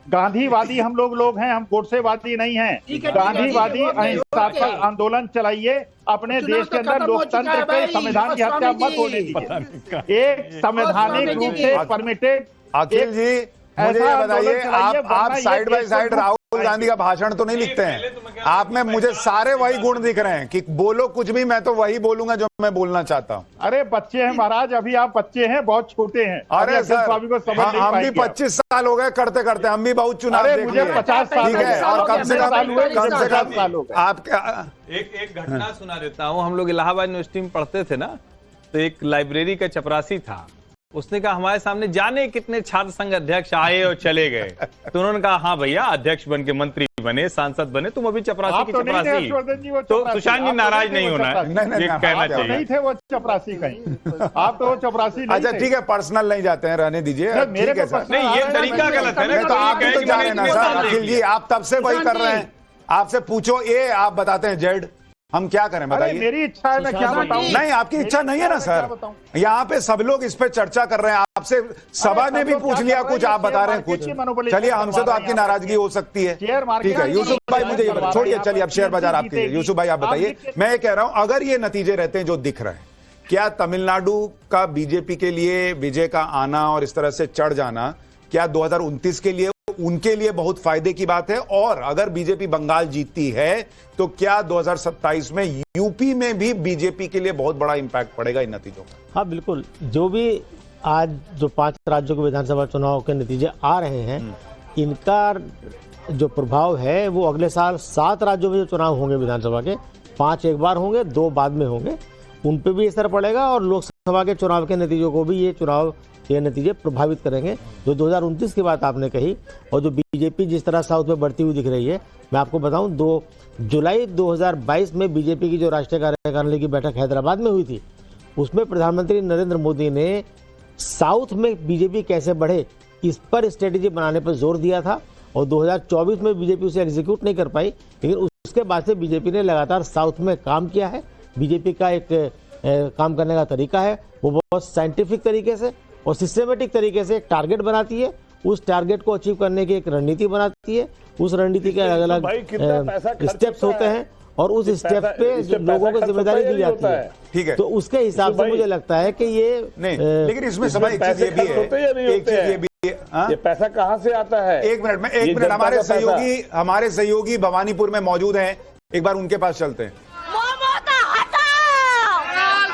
गांधीवादी हम लोग हैं, हम गोडसेवादी नहीं हैं। गांधीवादी अहिंसात्मक आंदोलन चलाइए, अपने देश के अंदर लोकतंत्र के संविधान की हत्या मत होने दीजिए। एक संवैधानिक रूप से परमिटेड।
अखिल जी मुझे ये बताइए, आप side by side Rahul Gandhi का भाषण तो नहीं लिखते हैं? आप में मुझे सारे वही गुण दिख रहे हैं कि बोलो कुछ भी, मैं तो वही बोलूंगा जो मैं बोलना चाहता हूँ।
अरे बच्चे हैं महाराज, अभी आप बच्चे हैं, बहुत छोटे हैं।
अरे सर, हम भी 25 साल हो गए करते करते, हम भी बहुत चुनाव देख लिए।
मुझे 50 साल
ठीक है, और कम से कम आप क्या,
एक घटना सुना देता हूँ। हम लोग इलाहाबाद यूनिवर्सिटी में पढ़ते थे ना, तो एक लाइब्रेरी का चपरासी था। उसने कहा हमारे सामने जाने कितने छात्र संघ अध्यक्ष आए और चले गए। तो उन्होंने कहा हाँ भैया, अध्यक्ष बन के मंत्री बने, सांसद बने, तुम अभी चपरासी की चपरासी। तो सुशांत जी नाराज नहीं होना है, ये कहना चाहिए।
नहीं थे वो चपरासी कहीं, आप तो चपरासी नहीं।
अच्छा ठीक है, पर्सनल नहीं जाते हैं, रहने दीजिए।
मेरे
ठीक है सर,
नहीं ये तरीका गलत है ना।
तो आप भी तो जा रहे हैं ना सर। अखिल जी आप तब से वही कर रहे हैं, आपसे पूछो ए, आप बताते हैं जेड, हम क्या करें बताइए?
मेरी इच्छा है, मैं क्या बताऊं?
नहीं, आपकी इच्छा नहीं है ना सर। यहाँ पे सब लोग इस पे चर्चा कर रहे हैं, आपसे सभा ने भी पूछ लिया कुछ, आप बता रहे हैं कुछ। चलिए, हमसे तो आपकी नाराजगी हो सकती है, ठीक है। यूसुफ भाई मुझे ये बताइए, छोड़िए, चलिए अब शेयर बाजार आपके लिए। यूसुफ भाई आप बताइए, मैं ये कह रहा हूं, अगर ये नतीजे रहते हैं जो दिख रहे हैं, क्या तमिलनाडु का बीजेपी के लिए विजय का आना और इस तरह से चढ़ जाना, क्या 2029 के लिए उनके लिए बहुत फायदे की बात है? और अगर बीजेपी बंगाल जीतती है तो क्या 2027 में यूपी में भी बीजेपी के लिए बहुत बड़ा इंपैक्ट पड़ेगा इन नतीजों का?
हाँ बिल्कुल, जो भी आज जो 5 राज्यों के विधानसभा चुनाव के नतीजे आ रहे हैं, इनका जो प्रभाव है वो अगले साल 7 राज्यों में जो चुनाव होंगे विधानसभा के, 5 एक बार होंगे, 2 बाद में होंगे, उन पे भी असर पड़ेगा। और लोकसभा के चुनाव के नतीजों को भी ये नतीजे प्रभावित करेंगे। जो 2029 की बात आपने कही, और जो बीजेपी जिस तरह साउथ में बढ़ती हुई दिख रही है, मैं आपको बताऊं 2 जुलाई 2022 में बीजेपी की जो राष्ट्रीय कार्यकारिणी की बैठक हैदराबाद में हुई थी, उसमें प्रधानमंत्री नरेंद्र मोदी ने साउथ में बीजेपी कैसे बढ़े इस पर स्ट्रेटेजी बनाने पर जोर दिया था। और 2024 में बीजेपी उसे एग्जीक्यूट नहीं कर पाई, लेकिन उसके बाद से बीजेपी ने लगातार साउथ में काम किया है। बीजेपी का एक काम करने का तरीका है, वो बहुत साइंटिफिक तरीके से और सिस्टमेटिक तरीके से एक टारगेट बनाती है, उस टारगेट को अचीव करने की एक रणनीति बनाती है, उस रणनीति के अलग अलग स्टेप्स होते हैं और उस स्टेप पे लोगों को जिम्मेदारी दी जाती है।
ठीक है,
तो उसके हिसाब से मुझे लगता है कि ये
नहीं, लेकिन इसमें समय एक चीज ये भी है, एक चीज ये भी
ये पैसा कहाँ से आता है?
एक मिनट हमारे सहयोगी भवानीपुर में मौजूद हैं, एक बार उनके पास चलते हैं।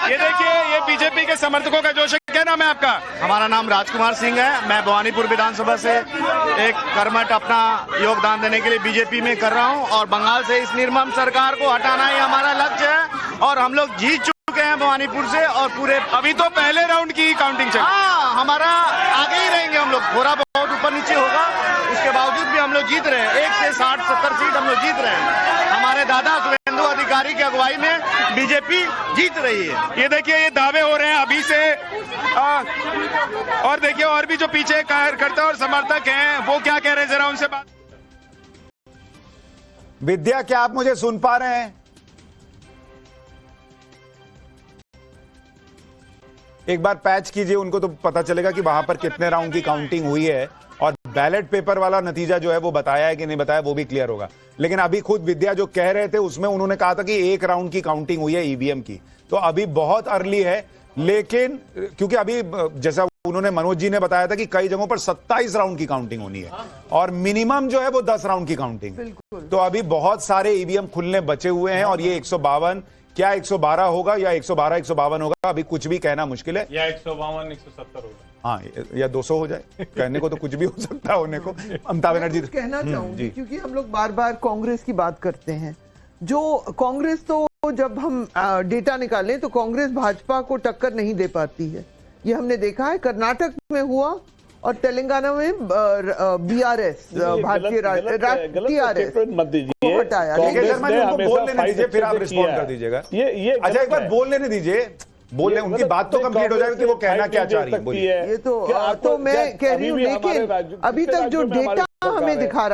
ये देखिए, ये बीजेपी के समर्थकों का जोश है। क्या नाम है आपका?
हमारा नाम राजकुमार सिंह है। मैं भवानीपुर विधानसभा से एक कर्मठ अपना योगदान देने के लिए बीजेपी में कर रहा हूं, और बंगाल से इस निर्मम सरकार को हटाना ही हमारा लक्ष्य है, और हम लोग जीत चुके हैं भवानीपुर से। और पूरे
अभी तो पहले राउंड की काउंटिंग चल रही है।
हाँ, हमारा आगे ही रहेंगे हम लोग, थोड़ा बहुत ऊपर नीचे होगा, उसके बावजूद भी हम लोग जीत रहे हैं। 1 से 60-70 सीट हम लोग जीत रहे हैं। हमारे दादा सुवेंदु अधिकारी की अगुवाई में बीजेपी जीत रही है।
ये देखिए, ये दावे हो रहे हैं अभी से, और देखिए और भी जो पीछे कार्यकर्ता और समर्थक हैं वो क्या कह रहे हैं, जरा उनसे बात।
विद्या, क्या आप मुझे सुन पा रहे हैं? एक बार पैच कीजिए, उनको तो पता चलेगा कि वहां पर कितने राउंड की काउंटिंग हुई है, और बैलेट पेपर वाला नतीजा जो है वो बताया है कि नहीं बताया वो भी क्लियर होगा। लेकिन अभी खुद विद्या जो कह रहे थे उसमें उन्होंने कहा था कि 1 राउंड की काउंटिंग हुई है ईवीएम की, तो अभी बहुत अर्ली है। लेकिन क्योंकि अभी जैसा उन्होंने मनोज जी ने बताया था कि कई जगहों पर 27 राउंड की काउंटिंग होनी है, और मिनिमम जो है वो 10 राउंड की काउंटिंग। तो अभी बहुत सारे ईवीएम खुलने बचे हुए हैं, और ये 152 क्या 112 होगा या 112-152 होगा, अभी कुछ भी कहना मुश्किल है।
या 152-170 होगा,
हाँ, या 200 हो जाए, कहने को तो कुछ भी हो सकता है होने को। ममता बनर्जी
कहना चाहूंगी, क्योंकि हम लोग बार बार कांग्रेस की बात करते हैं। जो कांग्रेस, तो जब हम डेटा निकालें तो कांग्रेस भाजपा को टक्कर नहीं दे पाती है, ये हमने देखा है। कर्नाटक में हुआ, और तेलंगाना में बीआरएस, भारतीय टीआरएस को हटाया।
बोल लेने दीजिए, फिर आप रिस्पॉन्ड कर दीजिएगा। अच्छा, एक बार बोल लेने दीजिए, बोल उनकी बात तो कंप्लीट हो जाएगी कि वो कहना क्या चाह रही है। बोलिए।
ये तो मैं कह रही हूँ, लेकिन अभी तक जो डेटा हमें दिखा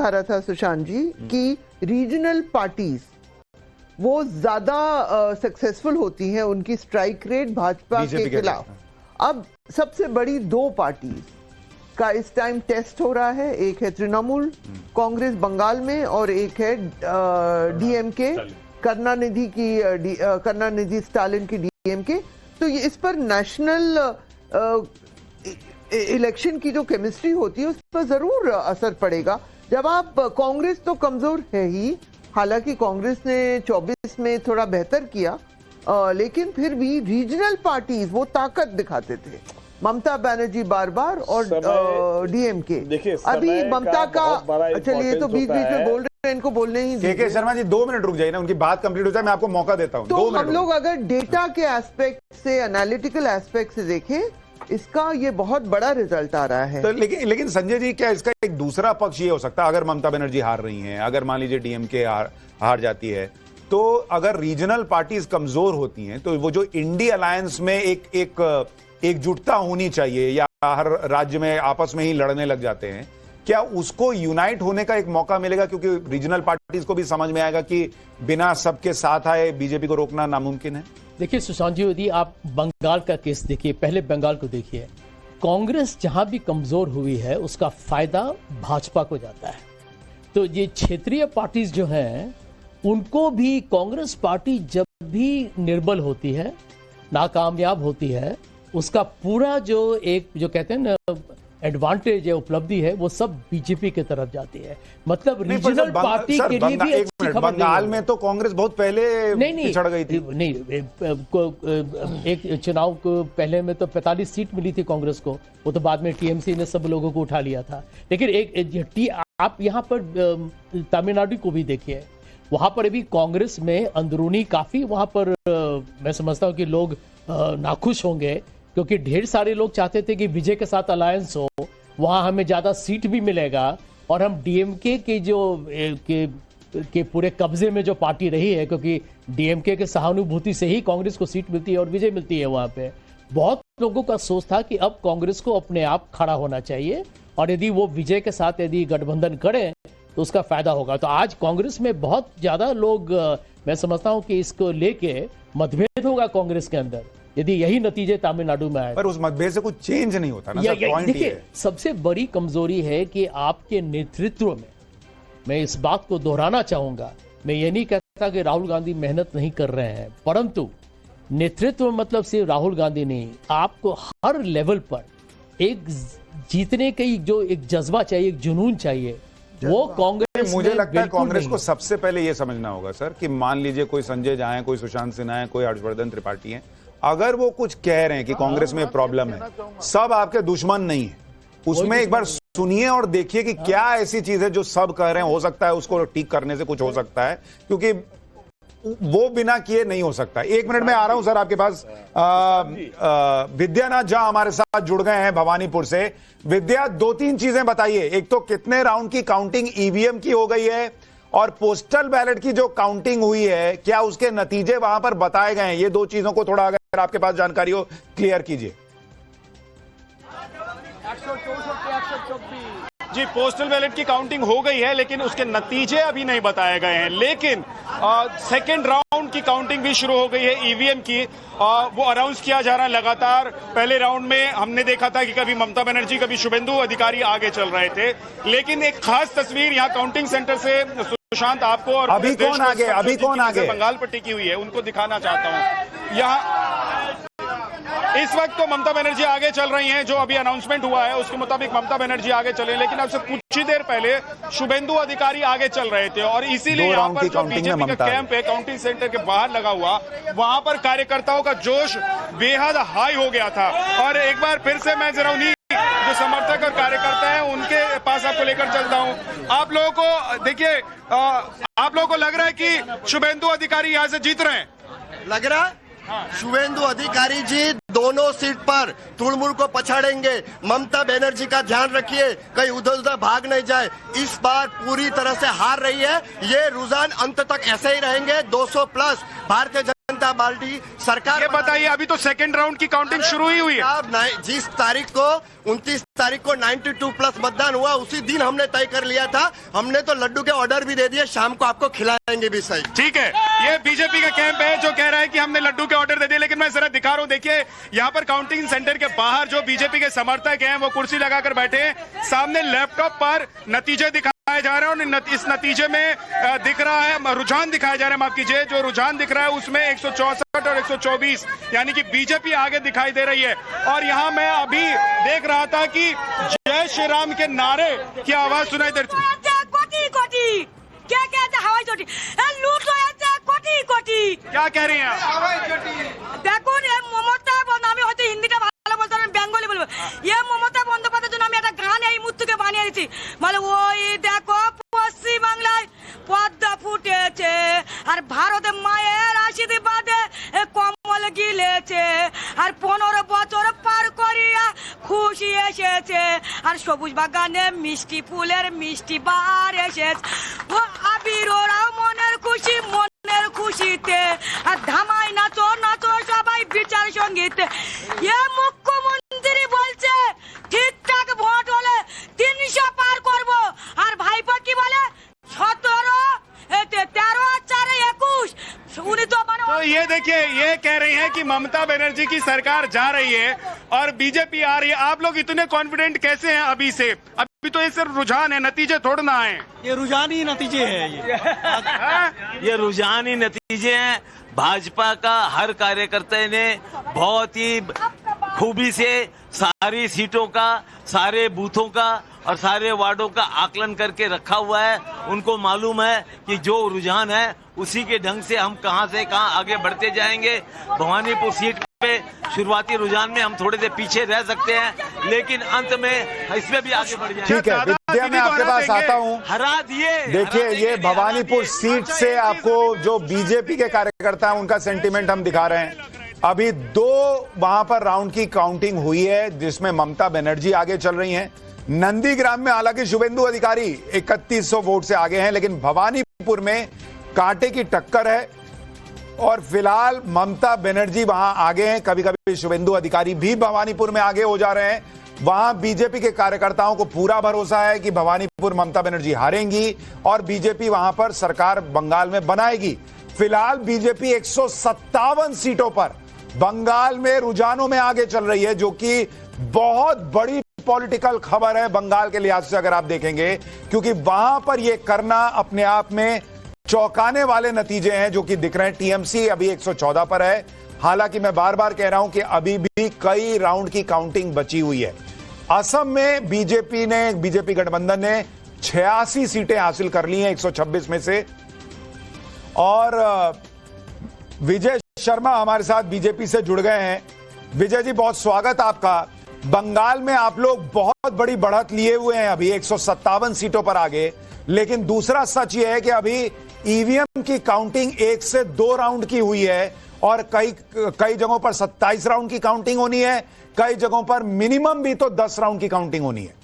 रहा था, सुशांत जी, कि रीजनल पार्टीज वो ज्यादा सक्सेसफुल होती हैं, उनकी स्ट्राइक रेट भाजपा के खिलाफ। अब सबसे बड़ी 2 पार्टीज का इस टाइम टेस्ट हो रहा है। एक है तृणमूल कांग्रेस बंगाल में और एक है डीएमके करुणानिधि स्टालिन की डीएमके। तो ये इस पर नेशनल इलेक्शन की जो केमिस्ट्री होती है उस पर जरूर असर पड़ेगा। जब आप कांग्रेस तो कमजोर है ही, हालांकि कांग्रेस ने 24 में थोड़ा बेहतर किया, लेकिन फिर भी रीजनल पार्टीज वो ताकत दिखाते थे। ममता बनर्जी बार बार और डीएमके। अभी ममता का चलिए तो बीच बीच में बोल रहे हैं, इनको बोलने ही दीजिए।
के शर्मा जी 2 मिनट रुक जाइए ना, उनकी बात कंप्लीट हो जाए, मैं आपको मौका देता हूं।
तो हम लोग अगर डेटा के एस्पेक्ट से, एनालिटिकल एस्पेक्ट से देखें, इसका ये बहुत बड़ा रिजल्ट आ रहा है।
तो लेकिन संजय जी, क्या इसका एक दूसरा पक्ष ये हो सकता है, अगर ममता बनर्जी हार रही हैं, अगर मान लीजिए डीएमके हार जाती है, तो अगर रीजनल पार्टीज कमजोर होती हैं तो वो जो इंडी अलायंस में एकजुटता होनी चाहिए, या हर राज्य में आपस में ही लड़ने लग जाते हैं, क्या उसको यूनाइट होने का एक मौका मिलेगा? क्योंकि रीजनल पार्टीज को भी समझ में आएगा कि बिना सबके साथ आए बीजेपी को रोकना नामुमकिन है।
देखिए सुशांत जी, यदि आप बंगाल का केस देखिए, पहले बंगाल को देखिए, कांग्रेस जहां भी कमजोर हुई है उसका फायदा भाजपा को जाता है। तो ये क्षेत्रीय पार्टीज जो हैं उनको भी कांग्रेस पार्टी जब भी निर्बल होती है, नाकामयाब होती है, उसका पूरा जो कहते हैं ना एडवांटेज है, उपलब्धि है, वो सब बीजेपी की तरफ जाती है। मतलब रीजनल पार्टी के लिए भी अच्छी खबर।
बंगाल में तो कांग्रेस बहुत पहले पिछड़ गई थी।
नहीं, एक चुनाव को पहले में तो 45 सीट मिली थी कांग्रेस को, वो तो बाद में टीएमसी ने सब लोगों को उठा लिया था। लेकिन आप यहाँ पर तमिलनाडु को भी देखिए, वहां पर अभी कांग्रेस में अंदरूनी काफी वहां पर मैं समझता हूं कि लोग नाखुश होंगे, क्योंकि ढेर सारे लोग चाहते थे कि विजय के साथ अलायंस हो, वहां हमें ज्यादा सीट भी मिलेगा और हम डीएमके के पूरे कब्जे में जो पार्टी रही है, क्योंकि डीएमके के सहानुभूति से ही कांग्रेस को सीट मिलती है और विजय मिलती है। वहां पे बहुत लोगों का सोच था कि अब कांग्रेस को अपने आप खड़ा होना चाहिए और यदि वो विजय के साथ यदि गठबंधन करें तो उसका फायदा होगा। तो आज कांग्रेस में बहुत ज्यादा लोग, मैं समझता हूं कि इसको लेके मतभेद होगा कांग्रेस के अंदर, यदि यही नतीजे तमिलनाडु में आए।
पर उस मतभेद से कुछ चेंज नहीं होता ना।
देखिए, सबसे बड़ी कमजोरी है कि आपके नेतृत्व में, मैं इस बात को दोहराना चाहूंगा, मैं ये नहीं कहता कि राहुल गांधी मेहनत नहीं कर रहे हैं, परंतु नेतृत्व मतलब सिर्फ राहुल गांधी नहीं, आपको हर लेवल पर एक जीतने की जो एक जज्बा चाहिए, एक जुनून चाहिए, वो कांग्रेस,
मुझे लगता है कांग्रेस को सबसे पहले यह समझना होगा सर कि मान लीजिए कोई संजय झा है, कोई सुशांत सिन्हा है, कोई हर्षवर्धन त्रिपाठी है, अगर वो कुछ कह रहे हैं कि कांग्रेस में प्रॉब्लम है, सब आपके दुश्मन नहीं है। उसमें एक बार सुनिए और देखिए कि क्या ऐसी चीज है जो सब कह रहे हैं, हो सकता है उसको ठीक करने से कुछ हो सकता है, क्योंकि वो बिना किए नहीं हो सकता। 1 मिनट में आ रहा हूं सर आपके पास। विद्यानाथ झा हमारे साथ जुड़ गए हैं भवानीपुर से। विद्या, 2-3 चीजें बताइए। एक तो कितने राउंड की काउंटिंग ईवीएम की हो गई है, और पोस्टल बैलेट की जो काउंटिंग हुई है, क्या उसके नतीजे वहां पर बताए गए हैं? ये 2 चीजों को थोड़ा अगर आपके पास जानकारी हो क्लियर कीजिए।
जी, पोस्टल बैलेट की काउंटिंग हो गई है, लेकिन उसके नतीजे अभी नहीं बताए गए हैं। लेकिन सेकेंड राउंड की काउंटिंग भी शुरू हो गई है ईवीएम की, वो अनाउंस किया जा रहा है लगातार। पहले राउंड में हमने देखा था कि कभी ममता बनर्जी, कभी शुभेंदु अधिकारी आगे चल रहे थे, लेकिन एक खास तस्वीर यहाँ काउंटिंग सेंटर से सुशांत आपको और
अभी कौन आगे
बंगाल पर टिकी हुई है उनको दिखाना चाहता हूँ। यहाँ इस वक्त तो ममता बनर्जी आगे चल रही हैं, जो अभी अनाउंसमेंट हुआ है उसके मुताबिक ममता बनर्जी आगे चले, लेकिन अब से कुछ ही देर पहले शुभेंदु अधिकारी आगे चल रहे थे, और इसीलिए यहाँ पर जो बीजेपी का कैंप है काउंटिंग सेंटर के बाहर लगा हुआ, वहां पर कार्यकर्ताओं का जोश बेहद हाई हो गया था। और एक बार फिर से मैं जरा उन्हीं जो समर्थक और कार्यकर्ता हैं उनके पास आपको लेकर चलता हूं। आप लोगों को देखिए, आप लोगों को लग रहा है कि शुभेंदु अधिकारी यहाँ से जीत रहे हैं?
लग रहा है शुभेंदु अधिकारी जी दोनों सीट पर तृणमूल को पछाड़ेंगे। ममता बनर्जी का ध्यान रखिए कहीं उधर उधर भाग नहीं जाए। इस बार पूरी तरह से हार रही है। ये रुझान अंत तक ऐसे ही रहेंगे। 200 प्लस भारतीय जनता जनता पार्टी सरकार।
ये बताइए, अभी तो सेकंड राउंड की काउंटिंग शुरू ही हुई है।
जिस तारीख को 29 तारीख को 92+ मतदान हुआ, उसी दिन हमने तय कर लिया था। हमने तो लड्डू के ऑर्डर भी दे दिए, शाम को आपको खिलाएंगे भी सही।
ठीक है, ये बीजेपी का कैंप है जो कह रहा है कि हमने लड्डू के ऑर्डर दे दिए, लेकिन मैं जरा दिखा रहा हूँ। देखिए यहाँ पर काउंटिंग सेंटर के बाहर जो बीजेपी के समर्थक हैं वो कुर्सी लगाकर बैठे हैं, सामने लैपटॉप पर नतीजे दिखाए जा रहे हैं और इस नतीजे में दिख रहा है, रुझान दिखाया जा रहा है, माफ कीजिए, जो रुझान दिख रहा है उसमें 164 और 124 यानी कि बीजेपी आगे दिखाई दे रही है। और यहाँ मैं अभी देख रहा था कि जय श्री राम के नारे की आवाज सुनाई दे रही।
कोटी क्या कहते हैं? हवाई चोटी लूट लो, कोटी कोटी
क्या कह रही हैं?
हवाई चोटी देखो মমতা আমি হয়তো হিন্দিটা ভালো বলতে পারি, বেঙ্গলি বলবো। মমতা বন্দ্যোপাধ্যায়ের জন্য আমি একটা গান এই মুহূর্তে বানিয়ে দিচ্ছি, মানে ওই দেখো পশ্চিম বাংলায় পদ্মা ফুটেছে আর ভারতে মায়ের আশীর্বাদে কমল গিলেছে আর 15 বছর পার করিয়া খুশি এসেছে আর সবুজ বাগানে মিষ্টি ফুলের মিষ্টি বার এসেছে ও আবির ওরাও মনের খুশিতে আর ধামাই নাচো নাচো সবাই বিচার সঙ্গীতে। মুখ্যমন্ত্রী বলছে ঠিকঠাক ভোট হলে 300 পার করব আর ভাইপো কি বলে 17 13 4 21।
तो ये देखिए, ये कह रही हैं कि ममता बनर्जी की सरकार जा रही है और बीजेपी आ रही है। आप लोग इतने कॉन्फिडेंट कैसे हैं अभी से? अभी तो ये सिर्फ रुझान है, नतीजे थोड़ा ना आए।
ये रुझान ही नतीजे हैं, ये रुझान ही नतीजे हैं। भाजपा का हर कार्यकर्ता ने बहुत ही खूबी से सारी सीटों का, सारे बूथों का और सारे वार्डों का आकलन करके रखा हुआ है। उनको मालूम है कि जो रुझान है उसी के ढंग से हम कहां से कहां आगे बढ़ते जाएंगे। भवानीपुर सीट पे शुरुआती रुझान में हम थोड़े से पीछे रह सकते हैं, लेकिन अंत में इसमें भी आगे बढ़ जाएंगे।
ठीक है विद्या, मैं आपके पास आता हूं।
हरा दिए।
देखिए, ये भवानीपुर सीट से आपको जो बीजेपी के कार्यकर्ता हैं उनका सेंटीमेंट हम दिखा रहे हैं। अभी 2 वहां पर राउंड की काउंटिंग हुई है जिसमें ममता बनर्जी आगे चल रही हैं। नंदीग्राम में हालांकि शुभेंदु अधिकारी 3100 वोट से आगे हैं, लेकिन भवानीपुर में कांटे की टक्कर है और फिलहाल ममता बनर्जी वहां आगे हैं। कभी कभी शुभेंदु अधिकारी भी भवानीपुर में आगे हो जा रहे हैं। वहां बीजेपी के कार्यकर्ताओं को पूरा भरोसा है कि भवानीपुर ममता बनर्जी हारेंगी और बीजेपी वहां पर सरकार बंगाल में बनाएगी। फिलहाल बीजेपी 157 सीटों पर बंगाल में रुझानों में आगे चल रही है, जो कि बहुत बड़ी पॉलिटिकल खबर है बंगाल के लिहाज से अगर आप देखेंगे, क्योंकि वहां पर यह करना अपने आप में चौंकाने वाले नतीजे हैं जो कि दिख रहे हैं। टीएमसी अभी 114 पर है। हालांकि मैं बार बार कह रहा हूं कि अभी भी कई राउंड की काउंटिंग बची हुई है। असम में बीजेपी गठबंधन ने 86 सीटें हासिल कर ली हैं 126 में से। और विजय शर्मा हमारे साथ बीजेपी से जुड़ गए हैं। विजय जी, बहुत स्वागत आपका। बंगाल में आप लोग बहुत बड़ी बढ़त लिए हुए हैं, अभी 157 सीटों पर आगे, लेकिन दूसरा सच यह है कि अभी ईवीएम की काउंटिंग 1 से 2 राउंड की हुई है और कई जगहों पर 27 राउंड की काउंटिंग होनी है, कई जगहों पर मिनिमम भी तो 10 राउंड की काउंटिंग होनी है।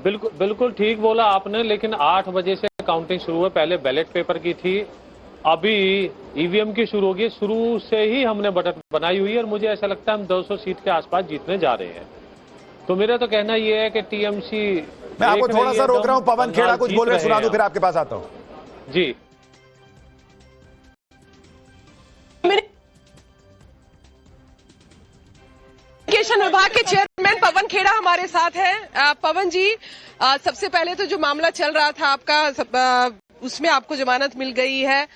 बिल्कुल ठीक बोला आपने, लेकिन 8 बजे से काउंटिंग शुरू है। पहले बैलेट पेपर की थी, अभी ईवीएम की शुरू होगी। शुरू से ही हमने बढ़त बनाई हुई है और मुझे ऐसा लगता है हम 200 सीट के आसपास जीतने जा रहे हैं। तो मेरा तो कहना यह है कि टीएमसी,
मैं आपको थोड़ा सा रोक रहा हूं, पवन खेड़ा कुछ बोल रहे, सुना दूं, फिर आपके पास आता हूं।
जी,
कम्युनिकेशन विभाग के चेयरमैन पवन खेड़ा हमारे साथ हैं। पवन जी, सबसे पहले तो जो मामला चल रहा था आपका, उसमें आपको जमानत मिल गई है,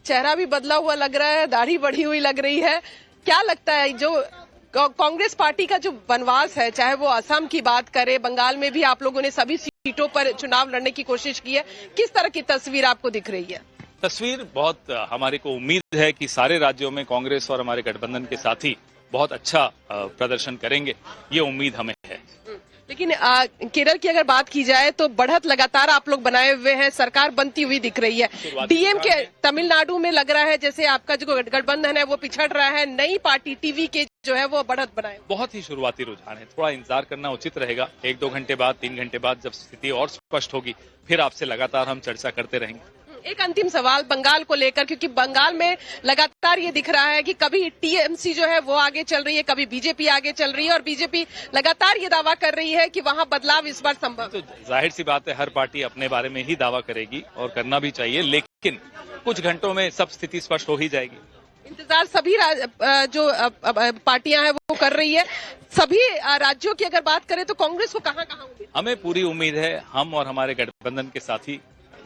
चेहरा भी बदला हुआ लग रहा है, दाढ़ी बढ़ी हुई लग रही है। क्या लगता है जो कांग्रेस पार्टी का जो वनवास है, चाहे वो असम की बात करे, बंगाल में भी आप लोगों ने सभी सीटों पर चुनाव लड़ने की कोशिश की है, किस तरह की तस्वीर आपको दिख रही है?
तस्वीर बहुत, हमारे को उम्मीद है कि सारे राज्यों में कांग्रेस और हमारे गठबंधन के साथी बहुत अच्छा प्रदर्शन करेंगे, ये उम्मीद हमें है।
लेकिन केरल की अगर बात की जाए तो बढ़त लगातार आप लोग बनाए हुए हैं, सरकार बनती हुई दिख रही है। डीएम के तमिलनाडु में लग रहा है जैसे आपका जो गठबंधन है वो पिछड़ रहा है। नई पार्टी टीवी के जो है वो बढ़त बनाए?
बहुत ही शुरुआती रुझान है, थोड़ा इंतजार करना उचित रहेगा। 1-2 घंटे बाद, 3 घंटे बाद जब स्थिति और स्पष्ट होगी, फिर आपसे लगातार हम चर्चा करते रहेंगे।
एक अंतिम सवाल बंगाल को लेकर, क्योंकि बंगाल में लगातार ये दिख रहा है कि कभी टीएमसी जो है वो आगे चल रही है, कभी बीजेपी आगे चल रही है, और बीजेपी लगातार ये दावा कर रही है कि वहां बदलाव इस बार संभव है।
तो जाहिर सी बात है, हर पार्टी अपने बारे में ही दावा करेगी और करना भी चाहिए, लेकिन कुछ घंटों में सब स्थिति स्पष्ट हो ही जाएगी।
इंतजार सभी जो पार्टियां हैं वो कर रही है। सभी राज्यों की अगर बात करें तो कांग्रेस को कहां उम्मीद?
हमें पूरी उम्मीद है, हम और हमारे गठबंधन के साथी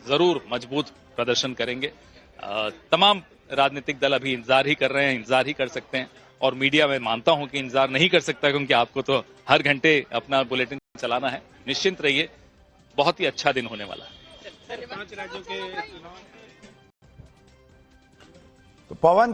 जरूर मजबूत प्रदर्शन करेंगे। तमाम राजनीतिक दल अभी इंतजार ही कर रहे हैं, इंतजार ही कर सकते हैं, और मीडिया में मानता हूं कि इंतजार नहीं कर सकता, क्योंकि आपको तो हर घंटे अपना बुलेटिन चलाना है। निश्चिंत रहिए, बहुत ही अच्छा दिन होने वाला है।
5 राज्यों के चुनाव। तो पवन